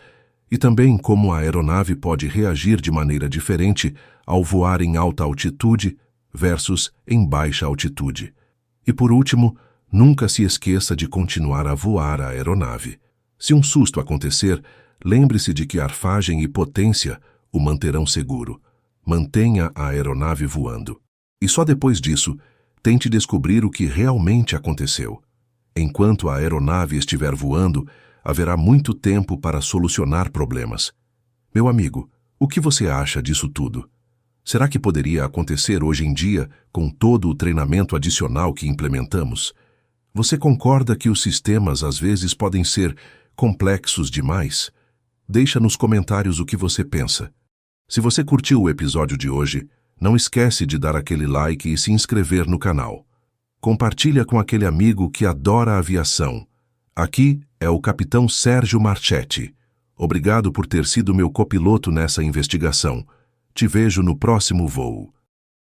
e também como a aeronave pode reagir de maneira diferente ao voar em alta altitude versus em baixa altitude. E por último, nunca se esqueça de continuar a voar a aeronave. Se um susto acontecer, lembre-se de que arfagem e potência o manterão seguro. Mantenha a aeronave voando. E só depois disso, tente descobrir o que realmente aconteceu. Enquanto a aeronave estiver voando, haverá muito tempo para solucionar problemas. Meu amigo, o que você acha disso tudo? Será que poderia acontecer hoje em dia com todo o treinamento adicional que implementamos? Você concorda que os sistemas às vezes podem ser complexos demais? Deixa nos comentários o que você pensa. Se você curtiu o episódio de hoje, não esquece de dar aquele like e se inscrever no canal. Compartilha com aquele amigo que adora a aviação. Aqui é o Capitão Sérgio Marchetti. Obrigado por ter sido meu copiloto nessa investigação. Te vejo no próximo voo.